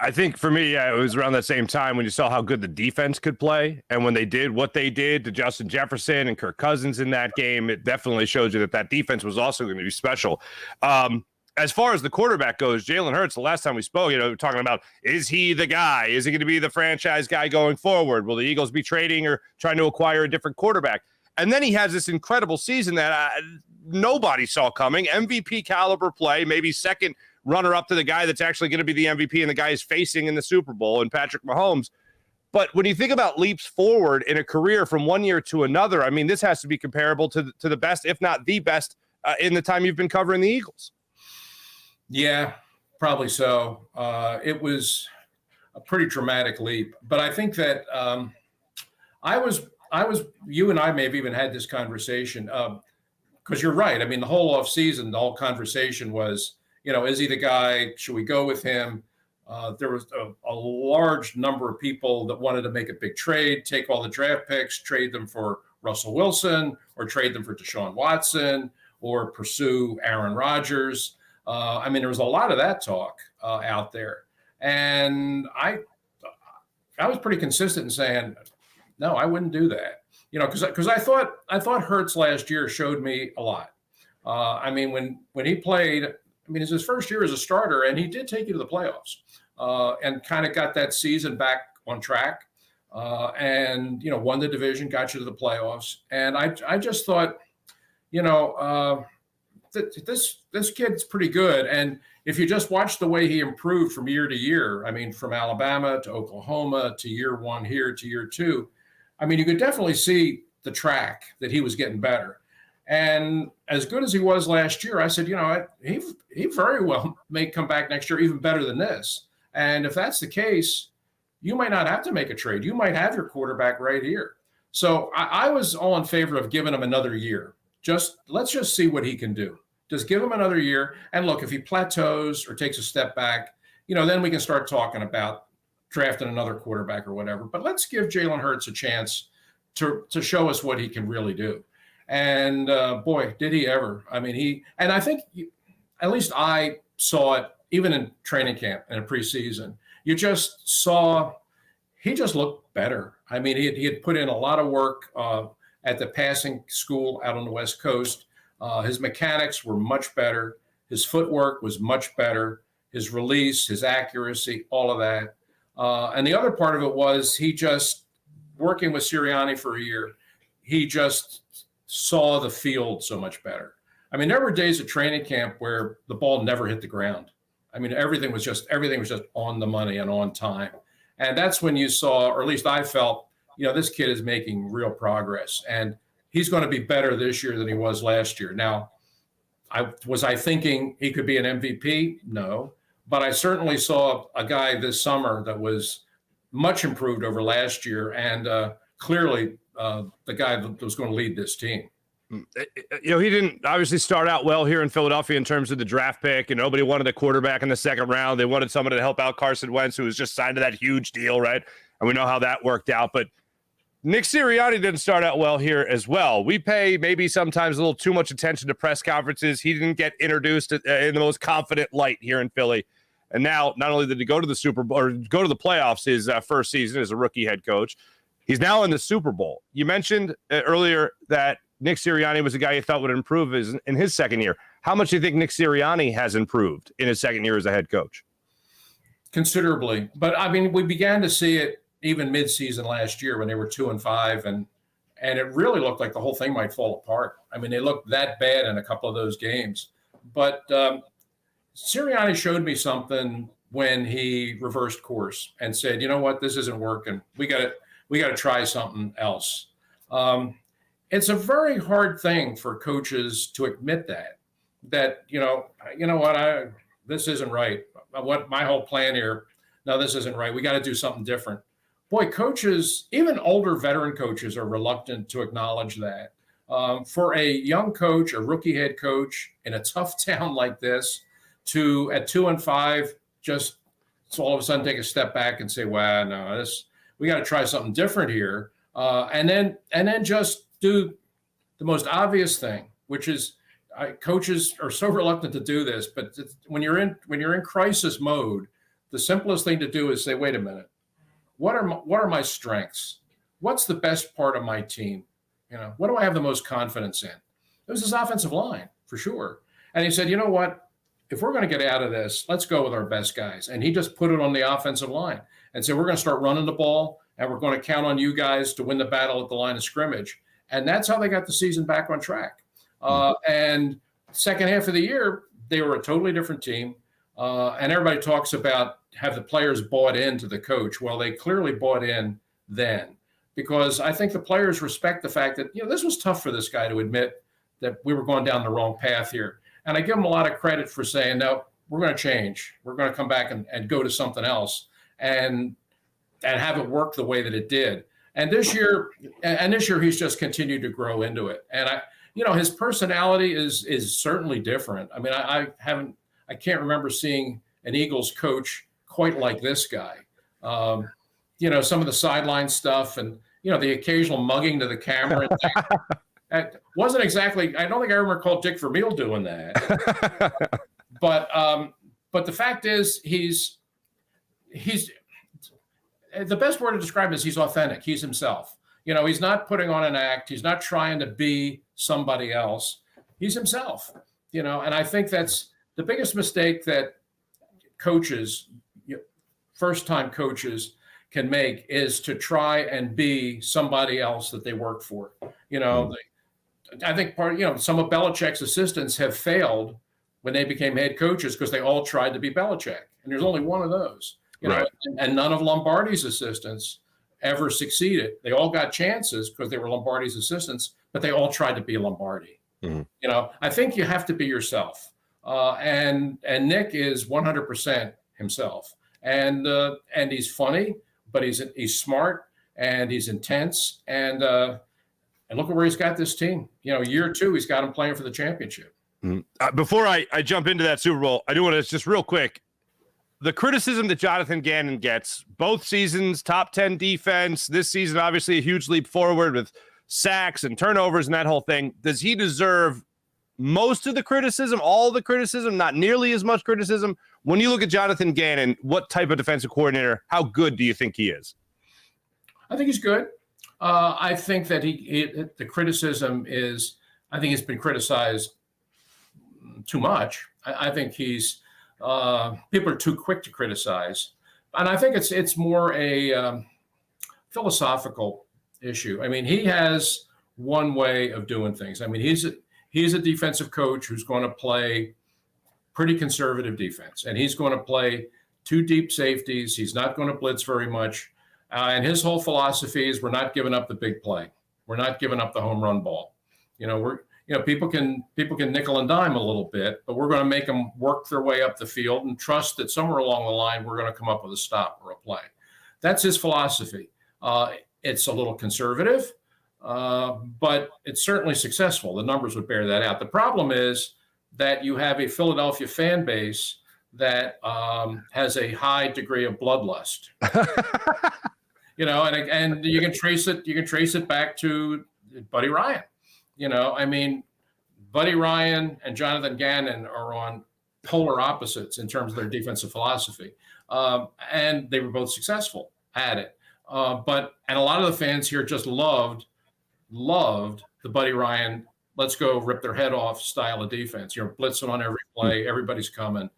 I think for me, it was around that same time when you saw how good the defense could play. And when they did what they did to Justin Jefferson and Kirk Cousins in that game, it definitely shows you that defense was also going to be special. As far as the quarterback goes, Jalen Hurts, the last time we spoke, talking about, is he the guy? Is he going to be the franchise guy going forward? Will the Eagles be trading or trying to acquire a different quarterback? And then he has this incredible season that nobody saw coming. MVP caliber play, maybe second runner-up to the guy that's actually going to be the MVP and the guy is facing in the Super Bowl, and Patrick Mahomes. But when you think about leaps forward in a career from one year to another, I mean, this has to be comparable to the best, if not the best, in the time you've been covering the Eagles. Yeah, probably so. It was a pretty dramatic leap. But I think that you and I may have even had this conversation, because you're right. I mean, the whole offseason, the whole conversation was, is he the guy? Should we go with him? There was a large number of people that wanted to make a big trade, take all the draft picks, trade them for Russell Wilson, or trade them for Deshaun Watson, or pursue Aaron Rodgers. I mean, there was a lot of that talk out there. And I was pretty consistent in saying, no, I wouldn't do that. Because I thought Hurts last year showed me a lot. I mean, when he played, it's his first year as a starter, and he did take you to the playoffs and kind of got that season back on track and, won the division, got you to the playoffs. And I just thought, this kid's pretty good. And if you just watch the way he improved from year to year, I mean, from Alabama to Oklahoma to year 1 here to year 2, I mean, you could definitely see the track that he was getting better. And as good as he was last year, I said, he very well may come back next year even better than this. And if that's the case, you might not have to make a trade. You might have your quarterback right here. So I was all in favor of giving him another year. Let's just see what he can do. Just give him another year. And look, if he plateaus or takes a step back, then we can start talking about drafting another quarterback or whatever. But let's give Jalen Hurts a chance to show us what he can really do. And boy, did he ever. I mean, I think at least I saw it even in training camp and in preseason. You just saw he just looked better. I mean, he had put in a lot of work at the passing school out on the West Coast. His mechanics were much better. His footwork was much better. His release, his accuracy, all of that. And the other part of it was he just, working with Sirianni for a year, he just saw the field so much better. I mean, there were days at training camp where the ball never hit the ground. I mean, everything was just on the money and on time. And that's when you saw, or at least I felt, this kid is making real progress. And he's going to be better this year than he was last year. Now, was I thinking he could be an MVP? No. But I certainly saw a guy this summer that was much improved over last year, and clearly the guy that was going to lead this team. He didn't obviously start out well here in Philadelphia in terms of the draft pick, and nobody wanted a quarterback in the second round. They wanted someone to help out Carson Wentz, who was just signed to that huge deal, right? And we know how that worked out. But Nick Sirianni didn't start out well here as well. We pay maybe sometimes a little too much attention to press conferences. He didn't get introduced in the most confident light here in Philly. And now, not only did he go to the Super Bowl or go to the playoffs his first season as a rookie head coach, he's now in the Super Bowl. You mentioned earlier that Nick Sirianni was a guy you thought would improve in his second year. How much do you think Nick Sirianni has improved in his second year as a head coach? Considerably. But, I mean, we began to see it even midseason last year when they were 2-5, and it really looked like the whole thing might fall apart. I mean, they looked that bad in a couple of those games. But Sirianni showed me something when he reversed course and said, you know what, this isn't working. We got to try something else. It's a very hard thing for coaches to admit that this isn't right. What my whole plan here, no, this isn't right. We got to do something different. Boy, coaches, even older veteran coaches, are reluctant to acknowledge that. For a young coach, a rookie head coach in a tough town like this, to at 2-5, just all of a sudden take a step back and say, "Wow, no, we got to try something different here," and then just do the most obvious thing, which is coaches are so reluctant to do this, but when you're in crisis mode, the simplest thing to do is say, "Wait a minute, what are my strengths? What's the best part of my team? What do I have the most confidence in?" It was his offensive line for sure, and he said, "You know what? If we're going to get out of this, let's go with our best guys." And he just put it on the offensive line and said, "We're going to start running the ball, and we're going to count on you guys to win the battle at the line of scrimmage." And that's how they got the season back on track. And second half of the year, they were a totally different team. And everybody talks about have the players bought into the coach. Well, they clearly bought in then, because I think the players respect the fact that, this was tough for this guy to admit that we were going down the wrong path here. And I give him a lot of credit for saying, no, we're going to change. We're going to come back and go to something else and have it work the way that it did. And this year he's just continued to grow into it. And his personality is certainly different. I mean, I can't remember seeing an Eagles coach quite like this guy. Some of the sideline stuff and, the occasional mugging to the camera. It wasn't exactly, I don't think I ever called Dick Vermeil doing that. But the fact is he's the best word to describe it is he's authentic. He's himself. He's not putting on an act. He's not trying to be somebody else. He's himself, and I think that's the biggest mistake that coaches, first-time coaches, can make is to try and be somebody else that they work for. I think some of Belichick's assistants have failed when they became head coaches because they all tried to be Belichick, and there's only one of those. Right. And none of Lombardi's assistants ever succeeded. They all got chances because they were Lombardi's assistants, but they all tried to be Lombardi. You know, I think you have to be yourself. And Nick is 100% himself. And he's funny, but he's smart and he's intense. And look at where he's got this team. You know, year 2, he's got him playing for the championship. Before I jump into that Super Bowl, I do want to just real quick, the criticism that Jonathan Gannon gets, both seasons, top 10 defense, this season, obviously a huge leap forward with sacks and turnovers and that whole thing. Does he deserve most of the criticism, all the criticism, not nearly as much criticism? When you look at Jonathan Gannon, what type of defensive coordinator, how good do you think he is? I think he's good. I think that the criticism is, I think he's been criticized too much. I think people are too quick to criticize. And I think it's more a philosophical issue. I mean, he has one way of doing things. I mean, he's a defensive coach who's going to play pretty conservative defense, and he's going to play 2 deep safeties. He's not going to blitz very much. And his whole philosophy is we're not giving up the big play. We're not giving up the home run ball. You know, people can nickel and dime a little bit, but we're going to make them work their way up the field and trust that somewhere along the line we're going to come up with a stop or a play. That's his philosophy. It's a little conservative, but it's certainly successful. The numbers would bear that out. The problem is that you have a Philadelphia fan base that has a high degree of bloodlust. You know, and you can trace it back to Buddy Ryan. You know, I mean, Buddy Ryan and Jonathan Gannon are on polar opposites in terms of their defensive philosophy. And they were both successful at it. And a lot of the fans here just loved the Buddy Ryan, let's go rip their head off style of defense. You're blitzing on every play, everybody's coming.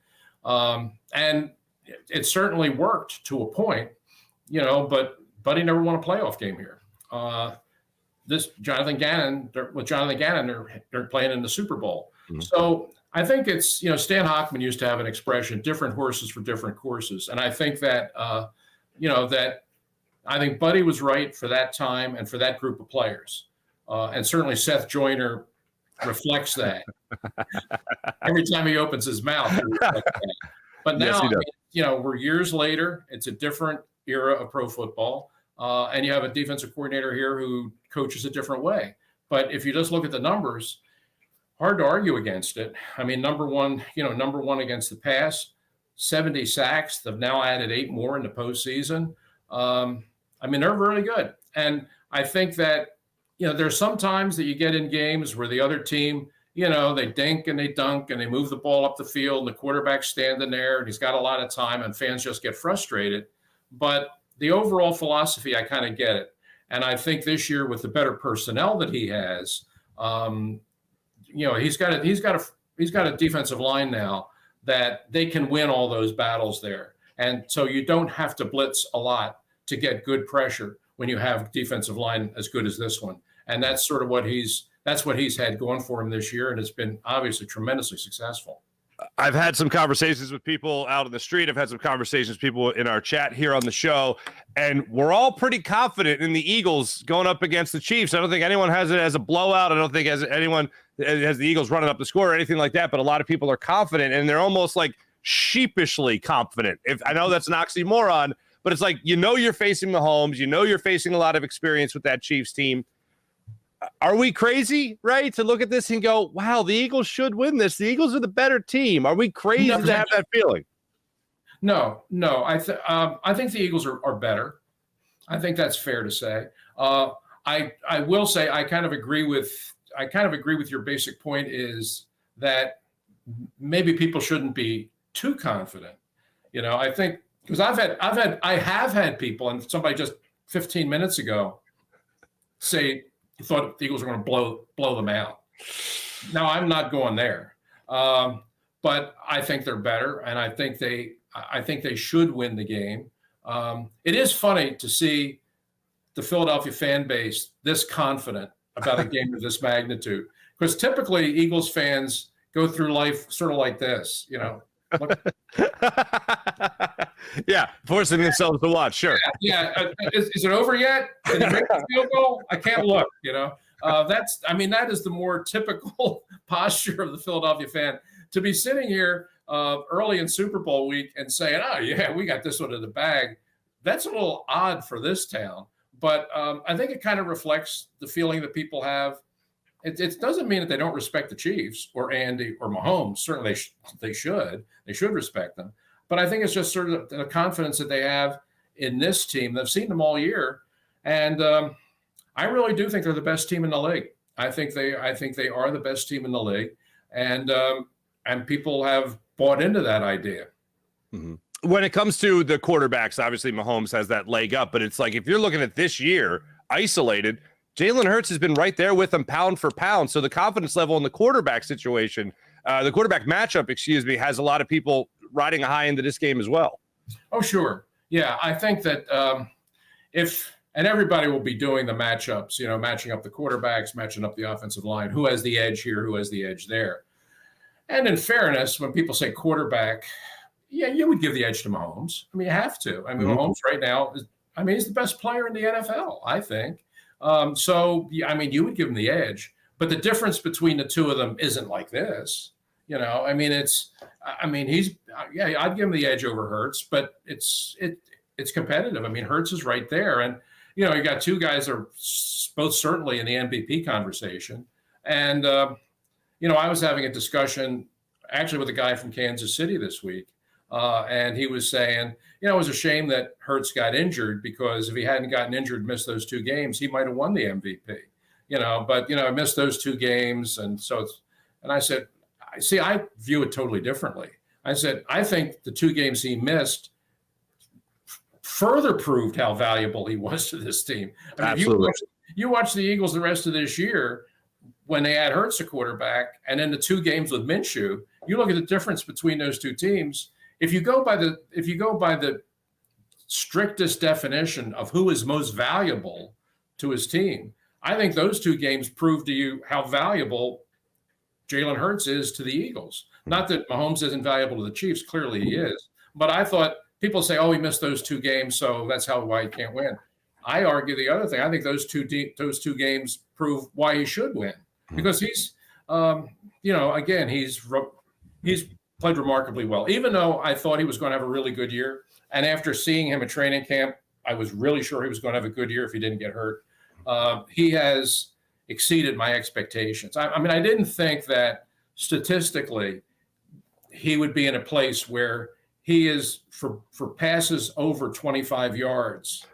And it certainly worked to a point, you know, but Buddy never won a playoff game here. With Jonathan Gannon, they're playing in the Super Bowl. Mm-hmm. So I think it's, you know, Stan Hochman used to have an expression, different horses for different courses. And I think that, I think Buddy was right for that time and for that group of players. And certainly Seth Joyner reflects that. Every time he opens his mouth, he reflects that. But now, yes, you know, we're years later. It's a different era of pro football. And you have a defensive coordinator here who coaches a different way. But if you just look at the numbers, hard to argue against it. I mean, number one against the pass, 70 sacks. They've now added 8 more in the postseason. I mean, they're really good. And I think that, you know, there's some times that you get in games where the other team, you know, they dink and they dunk and they move the ball up the field and the quarterback's standing there and he's got a lot of time and fans just get frustrated. But the overall philosophy, I kind of get it. And I think this year with the better personnel that he has, you know, he's got a defensive line now that they can win all those battles there. And so you don't have to blitz a lot to get good pressure when you have defensive line as good as this one. And that's sort of what he's had going for him this year. And it's been obviously tremendously successful. I've had some conversations with people out in the street. I've had some conversations with people in our chat here on the show, and we're all pretty confident in the Eagles going up against the Chiefs. I don't think anyone has it as a blowout. I don't think anyone has the Eagles running up the score or anything like that, but a lot of people are confident, and they're almost like sheepishly confident. If I know that's an oxymoron, but it's like, you know, you're facing Mahomes, you know, you're facing a lot of experience with that Chiefs team. Are we crazy, right, to look at this and go, wow, the Eagles should win this? The Eagles are the better team. Are we crazy to have that feeling? No. I think the Eagles are better. I think that's fair to say. I will say I kind of agree with your basic point is that maybe people shouldn't be too confident. You know, I think because I have had people, and somebody just 15 minutes ago say he thought the Eagles were going to blow them out. Now I'm not going there, but I think they're better, and I think they should win the game. It is funny to see the Philadelphia fan base this confident about a game of this magnitude, because typically Eagles fans go through life sort of like this, you know. Yeah, forcing themselves to watch. Sure. Yeah. Is it over yet? Did he make the field goal? I can't look. You know. That is the more typical posture of the Philadelphia fan, to be sitting here early in Super Bowl week and saying, oh, yeah, we got this one in the bag. That's a little odd for this town. But I think it kind of reflects the feeling that people have. It doesn't mean that they don't respect the Chiefs or Andy or Mahomes. Certainly they should. They should respect them. But I think it's just sort of the confidence that they have in this team. They've seen them all year. And I really do think they're the best team in the league. I think they are the best team in the league. And people have bought into that idea. Mm-hmm. When it comes to the quarterbacks, obviously Mahomes has that leg up, but it's like if you're looking at this year isolated, Jalen Hurts has been right there with them pound for pound. So the confidence level in the quarterback situation, the quarterback matchup, has a lot of people riding a high into this game as well. Oh, sure. Yeah, I think that and everybody will be doing the matchups, matching up the quarterbacks, matching up the offensive line, who has the edge here, who has the edge there. And in fairness, when people say quarterback, yeah, you would give the edge to Mahomes. I mean, you have to. I mean, Mahomes right now, he's the best player in the NFL, I think. You would give him the edge. But the difference between the two of them isn't like this. I'd give him the edge over Hurts, but it's competitive. I mean, Hurts is right there. And, you got two guys that are both certainly in the MVP conversation. And, I was having a discussion actually with a guy from Kansas City this week. And he was saying, it was a shame that Hurts got injured, because if he hadn't gotten injured, missed those 2 games, he might have won the MVP, but missed those 2 games. And so and I said, I view it totally differently. I said, I think the 2 games he missed further proved how valuable he was to this team. Absolutely. You watch the Eagles the rest of this year when they had Hurts a quarterback, and then the 2 games with Minshew, you look at the difference between those 2 teams. If you go by the strictest definition of who is most valuable to his team, I think those 2 games prove to you how valuable Jalen Hurts is to the Eagles. Not that Mahomes isn't valuable to the Chiefs. Clearly he is. But I thought people say, oh, he missed those 2 games, so that's why he can't win. I argue the other thing. I think those two games prove why he should win, because he's, again, he's played remarkably well, even though I thought he was going to have a really good year. And after seeing him at training camp, I was really sure he was going to have a good year if he didn't get hurt. He has exceeded my expectations. I didn't think that statistically he would be in a place where he is for passes over 25 yards.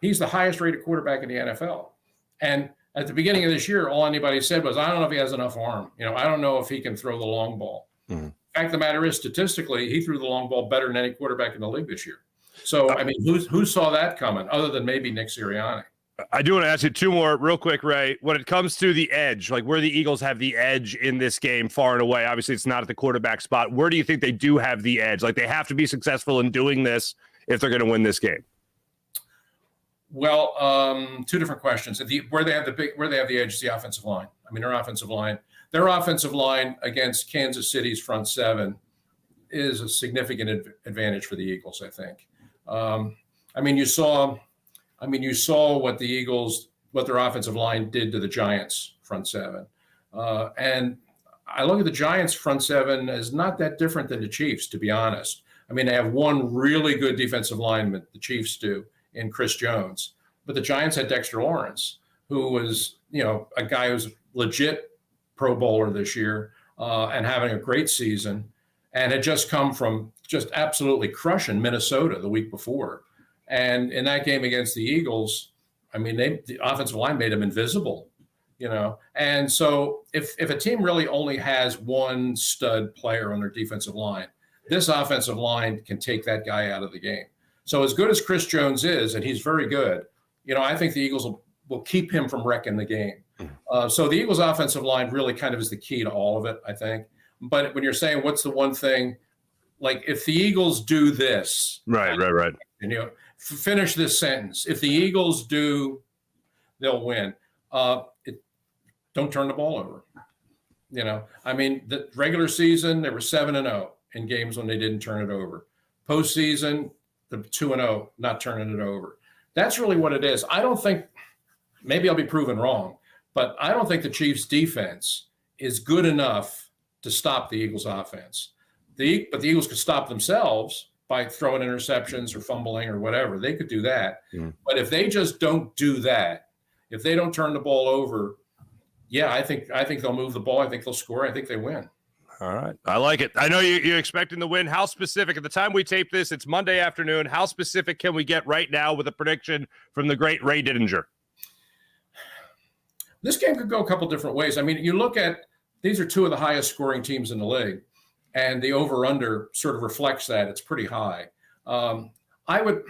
He's the highest rated quarterback in the NFL. And at the beginning of this year, all anybody said was, I don't know if he has enough arm. I don't know if he can throw the long ball. Mm-hmm. Fact of the matter is, statistically, he threw the long ball better than any quarterback in the league this year. So, who saw that coming other than maybe Nick Sirianni? I do want to ask you 2 more real quick, Ray. When it comes to the edge, like where the Eagles have the edge in this game far and away, obviously it's not at the quarterback spot. Where do you think they do have the edge? Like they have to be successful in doing this if they're going to win this game. Well, 2 different questions. Where they have the edge is the offensive line. Their offensive line against Kansas City's front 7 is a significant advantage for the Eagles, I think. You saw what their offensive line did to the Giants front 7. And I look at the Giants front 7 as not that different than the Chiefs, to be honest. They have one really good defensive lineman, the Chiefs do, in Chris Jones. But the Giants had Dexter Lawrence, who was, a guy who's legit Pro Bowler this year and having a great season, and had just come from just absolutely crushing Minnesota the week before. And in that game against the Eagles, the offensive line made them invisible, And so if a team really only has one stud player on their defensive line, this offensive line can take that guy out of the game. So as good as Chris Jones is, and he's very good, I think the Eagles will keep him from wrecking the game. So the Eagles offensive line really kind of is the key to all of it, I think. But when you're saying what's the one thing, like if the Eagles do this. Right. And finish this sentence. If the Eagles do, they'll win. Don't turn the ball over. The regular season, they were 7-0 in games when they didn't turn it over. Postseason, the 2-0, not turning it over. That's really what it is. I don't think, maybe I'll be proven wrong, But I don't think the Chiefs' defense is good enough to stop the Eagles' offense. But the Eagles could stop themselves by throwing interceptions or fumbling or whatever. They could do that. But if they just don't do that, if they don't turn the ball over, yeah, I think they'll move the ball. I think they'll score. I think they win. All right. I like it. I know you're expecting the win. How specific? At the time we tape this, it's Monday afternoon. How specific can we get right now with a prediction from the great Ray Didinger? This game could go a couple different ways. I mean, you look at these are two of the highest scoring teams in the league, and the over-under sort of reflects that. It's pretty high. I would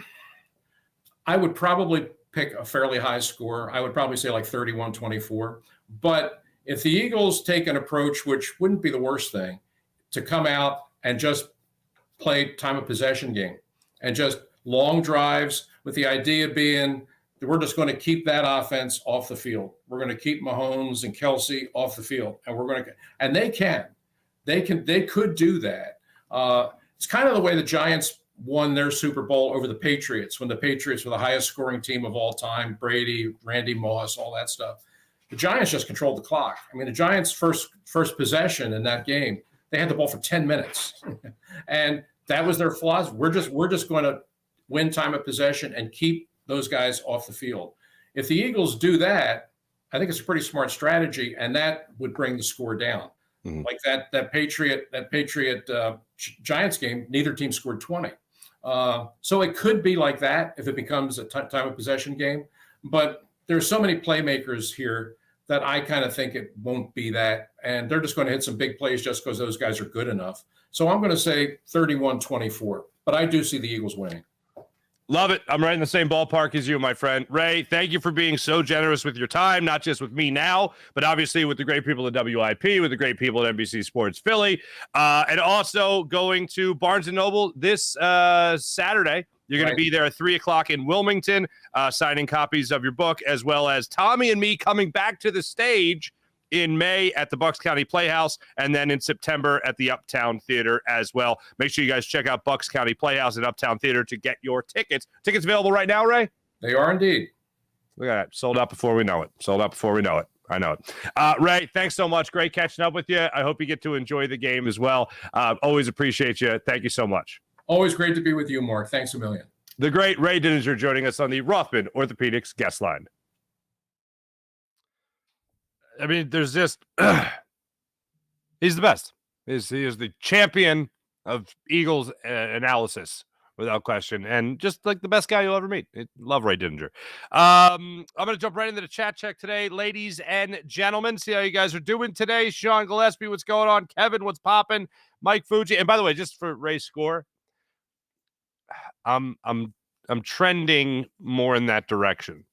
probably pick a fairly high score. I would probably say like 31-24. But if the Eagles take an approach, which wouldn't be the worst thing, to come out and just play time of possession game and just long drives with the idea being that we're just going to keep that offense off the field. We're going to keep Mahomes and Kelce off the field, and they could do that. It's kind of the way the Giants won their Super Bowl over the Patriots when the Patriots were the highest scoring team of all time, Brady, Randy Moss, all that stuff. The Giants just controlled the clock. I mean, the Giants' first possession in that game, they had the ball for 10 minutes. And that was their philosophy. We're just going to win time of possession and keep those guys off the field. If the Eagles do that, I think it's a pretty smart strategy, and that would bring the score down. Like that Patriot Giants game, neither team scored 20. So it could be like that if it becomes a time of possession game. But there's so many playmakers here that I kind of think it won't be that. And they're just going to hit some big plays just because those guys are good enough. So I'm going to say 31-24. But I do see the Eagles winning. Love it. I'm right in the same ballpark as you, my friend. Ray, thank you for being so generous with your time, not just with me now, but obviously with the great people at WIP, with the great people at NBC Sports Philly, and also going to Barnes & Noble this Saturday. You're going to be there at 3 o'clock in Wilmington, signing copies of your book, as well as Tommy and me coming back to the stage in May at the Bucks County Playhouse, and then in September at the Uptown Theater as well. Make sure you guys check out Bucks County Playhouse and Uptown Theater to get your tickets. Tickets available right now, Ray? They are indeed. Look at that. Sold out before we know it. Sold out before we know it. I know it. Ray, thanks so much. Great catching up with you. I hope you get to enjoy the game as well. Always appreciate you. Thank you so much. Always great to be with you, Mark. Thanks a million. The great Ray Didinger joining us on the Rothman Orthopedics guest line. I mean, there's just he's the best. He is the champion of Eagles analysis without question, and just like the best guy you'll ever meet. Love Ray Didinger. I'm going to jump right into the chat check today, ladies and gentlemen. See how you guys are doing today. Sean Gillespie, what's going on? Kevin, what's popping? Mike Fuji, and by the way, just for Ray's score, I'm trending more in that direction.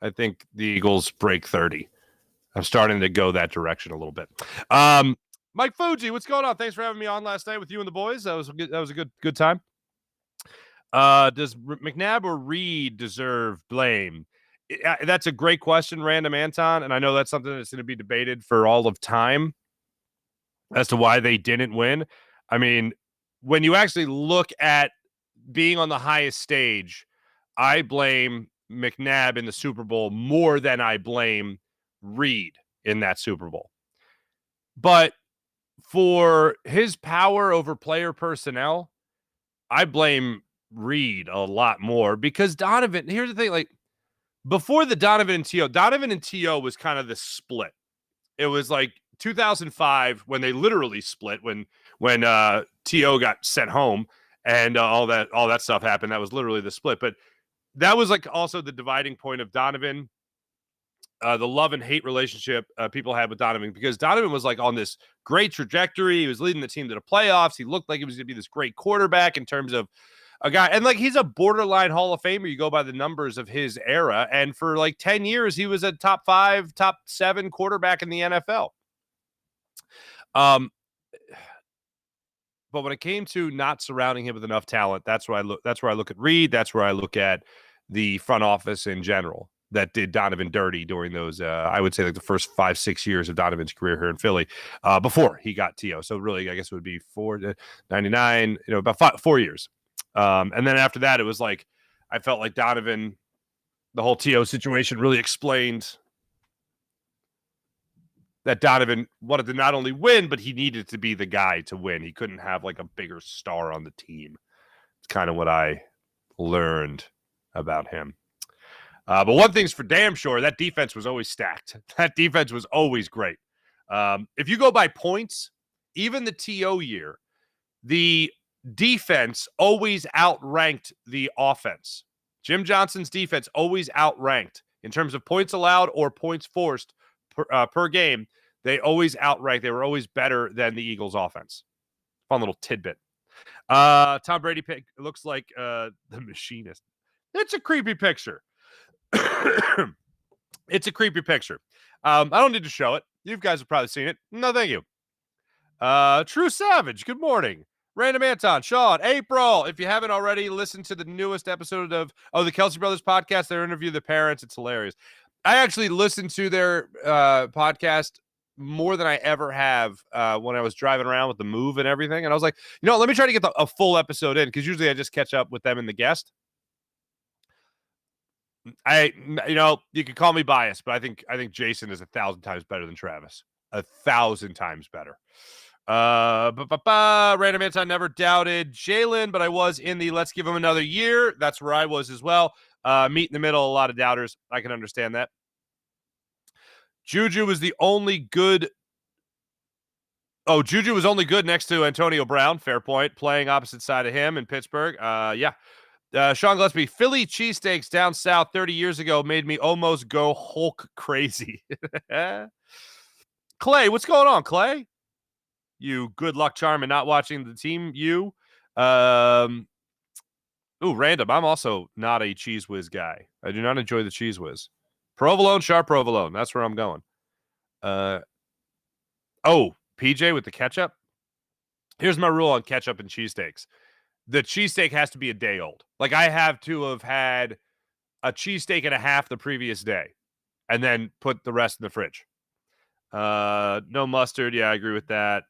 I think the Eagles break 30. I'm starting to go that direction a little bit. Mike Fuji, what's going on? Thanks for having me on last night with you and the boys. That was a good time. Does McNabb or Reed deserve blame? That's a great question, Random Anton, and I know that's something that's going to be debated for all of time as to why they didn't win. I mean, when you actually look at being on the highest stage, I blame McNabb in the Super Bowl more than I blame Reed in that Super Bowl. But for his power over player personnel, I blame Reed a lot more because Donovan, here's the thing, like before the Donovan and T.O. was kind of the split. It was like 2005 when they literally split when T.O. got sent home and all that stuff happened. That was literally the split. But that was like also the dividing point of Donovan. The love and hate relationship people had with Donovan, because Donovan was like on this great trajectory. He was leading the team to the playoffs. He looked like he was going to be this great quarterback in terms of a guy. And like, he's a borderline Hall of Famer. You go by the numbers of his era. And for like 10 years, he was a top 5, top 7 quarterback in the NFL. But when it came to not surrounding him with enough talent, that's where I look at Reed. That's where I look at the front office in general that did Donovan dirty during those, I would say, like the first 5-6 years of Donovan's career here in Philly before he got T.O. So really, I guess it would be 99, about 4 years. And then after that, it was like, I felt like Donovan, the whole T.O. situation really explained that Donovan wanted to not only win, but he needed to be the guy to win. He couldn't have like a bigger star on the team. It's kind of what I learned about him. But one thing's for damn sure, that defense was always stacked. That defense was always great. If you go by points, even the TO year, the defense always outranked the offense. Jim Johnson's defense always outranked in terms of points allowed or points forced per game. They always outranked. They were always better than the Eagles' offense. Fun little tidbit. Tom Brady pick looks like the machinist. It's a creepy picture. It's a creepy picture. I don't need to show it. You guys have probably seen it. No, thank you. True Savage, good morning. Random Anton, Sean, April. If you haven't already listened to the newest episode of the Kelce Brothers podcast, they interview the parents. It's hilarious. I actually listened to their podcast more than I ever have when I was driving around with the move and everything. And I was like, let me try to get a full episode in, because usually I just catch up with them and the guest. You can call me biased, but I think Jason is 1,000 times better than Travis. 1,000 times better. Random Anton never doubted Jalen, but I was in the let's give him another year. That's where I was as well. Meet in the middle, a lot of doubters. I can understand that. Juju was the only good. Oh, Juju was only good next to Antonio Brown. Fair point. Playing opposite side of him in Pittsburgh. Yeah. Sean Gillespie, Philly cheesesteaks down south 30 years ago made me almost go Hulk crazy. Clay, what's going on, Clay? You good luck charm and not watching the team. You. Random. I'm also not a Cheese Whiz guy. I do not enjoy the Cheese Whiz. Provolone, sharp provolone. That's where I'm going. PJ with the ketchup. Here's my rule on ketchup and cheesesteaks. The cheesesteak has to be a day old. Like, I have to have had a cheesesteak and a half the previous day and then put the rest in the fridge. No mustard. Yeah, I agree with that.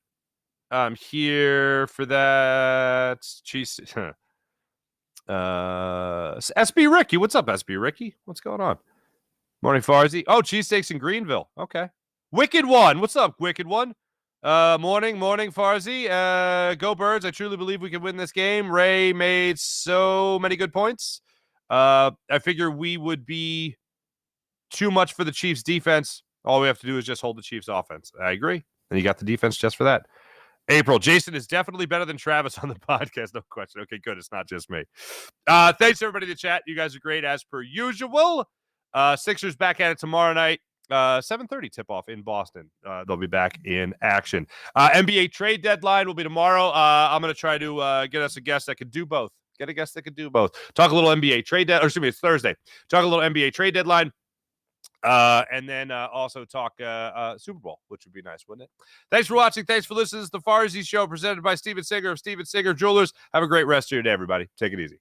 I'm here for that. Cheese. SB Ricky. What's up, SB Ricky? What's going on? Morning, Farzy. Oh, cheesesteaks in Greenville. Okay. Wicked One. What's up, Wicked One? Morning, Farzy. Go Birds. I truly believe we can win this game. Ray made so many good points. I figure we would be too much for the Chiefs defense. All we have to do is just hold the Chiefs offense. I agree. And you got the defense just for that. April, Jason is definitely better than Travis on the podcast. No question. Okay, good. It's not just me. Thanks, everybody, in the chat. You guys are great as per usual. Sixers back at it tomorrow night. 7:30 tip-off in Boston. They'll be back in action. NBA trade deadline will be tomorrow. I'm going to try to get us a guest that could do both. Get a guest that could do both. Talk a little NBA trade deadline. Excuse me, it's Thursday. Talk a little NBA trade deadline. And then also talk Super Bowl, which would be nice, wouldn't it? Thanks for watching. Thanks for listening. This is the Farzy Show presented by Steven Singer of Steven Singer Jewelers. Have a great rest of your day, everybody. Take it easy.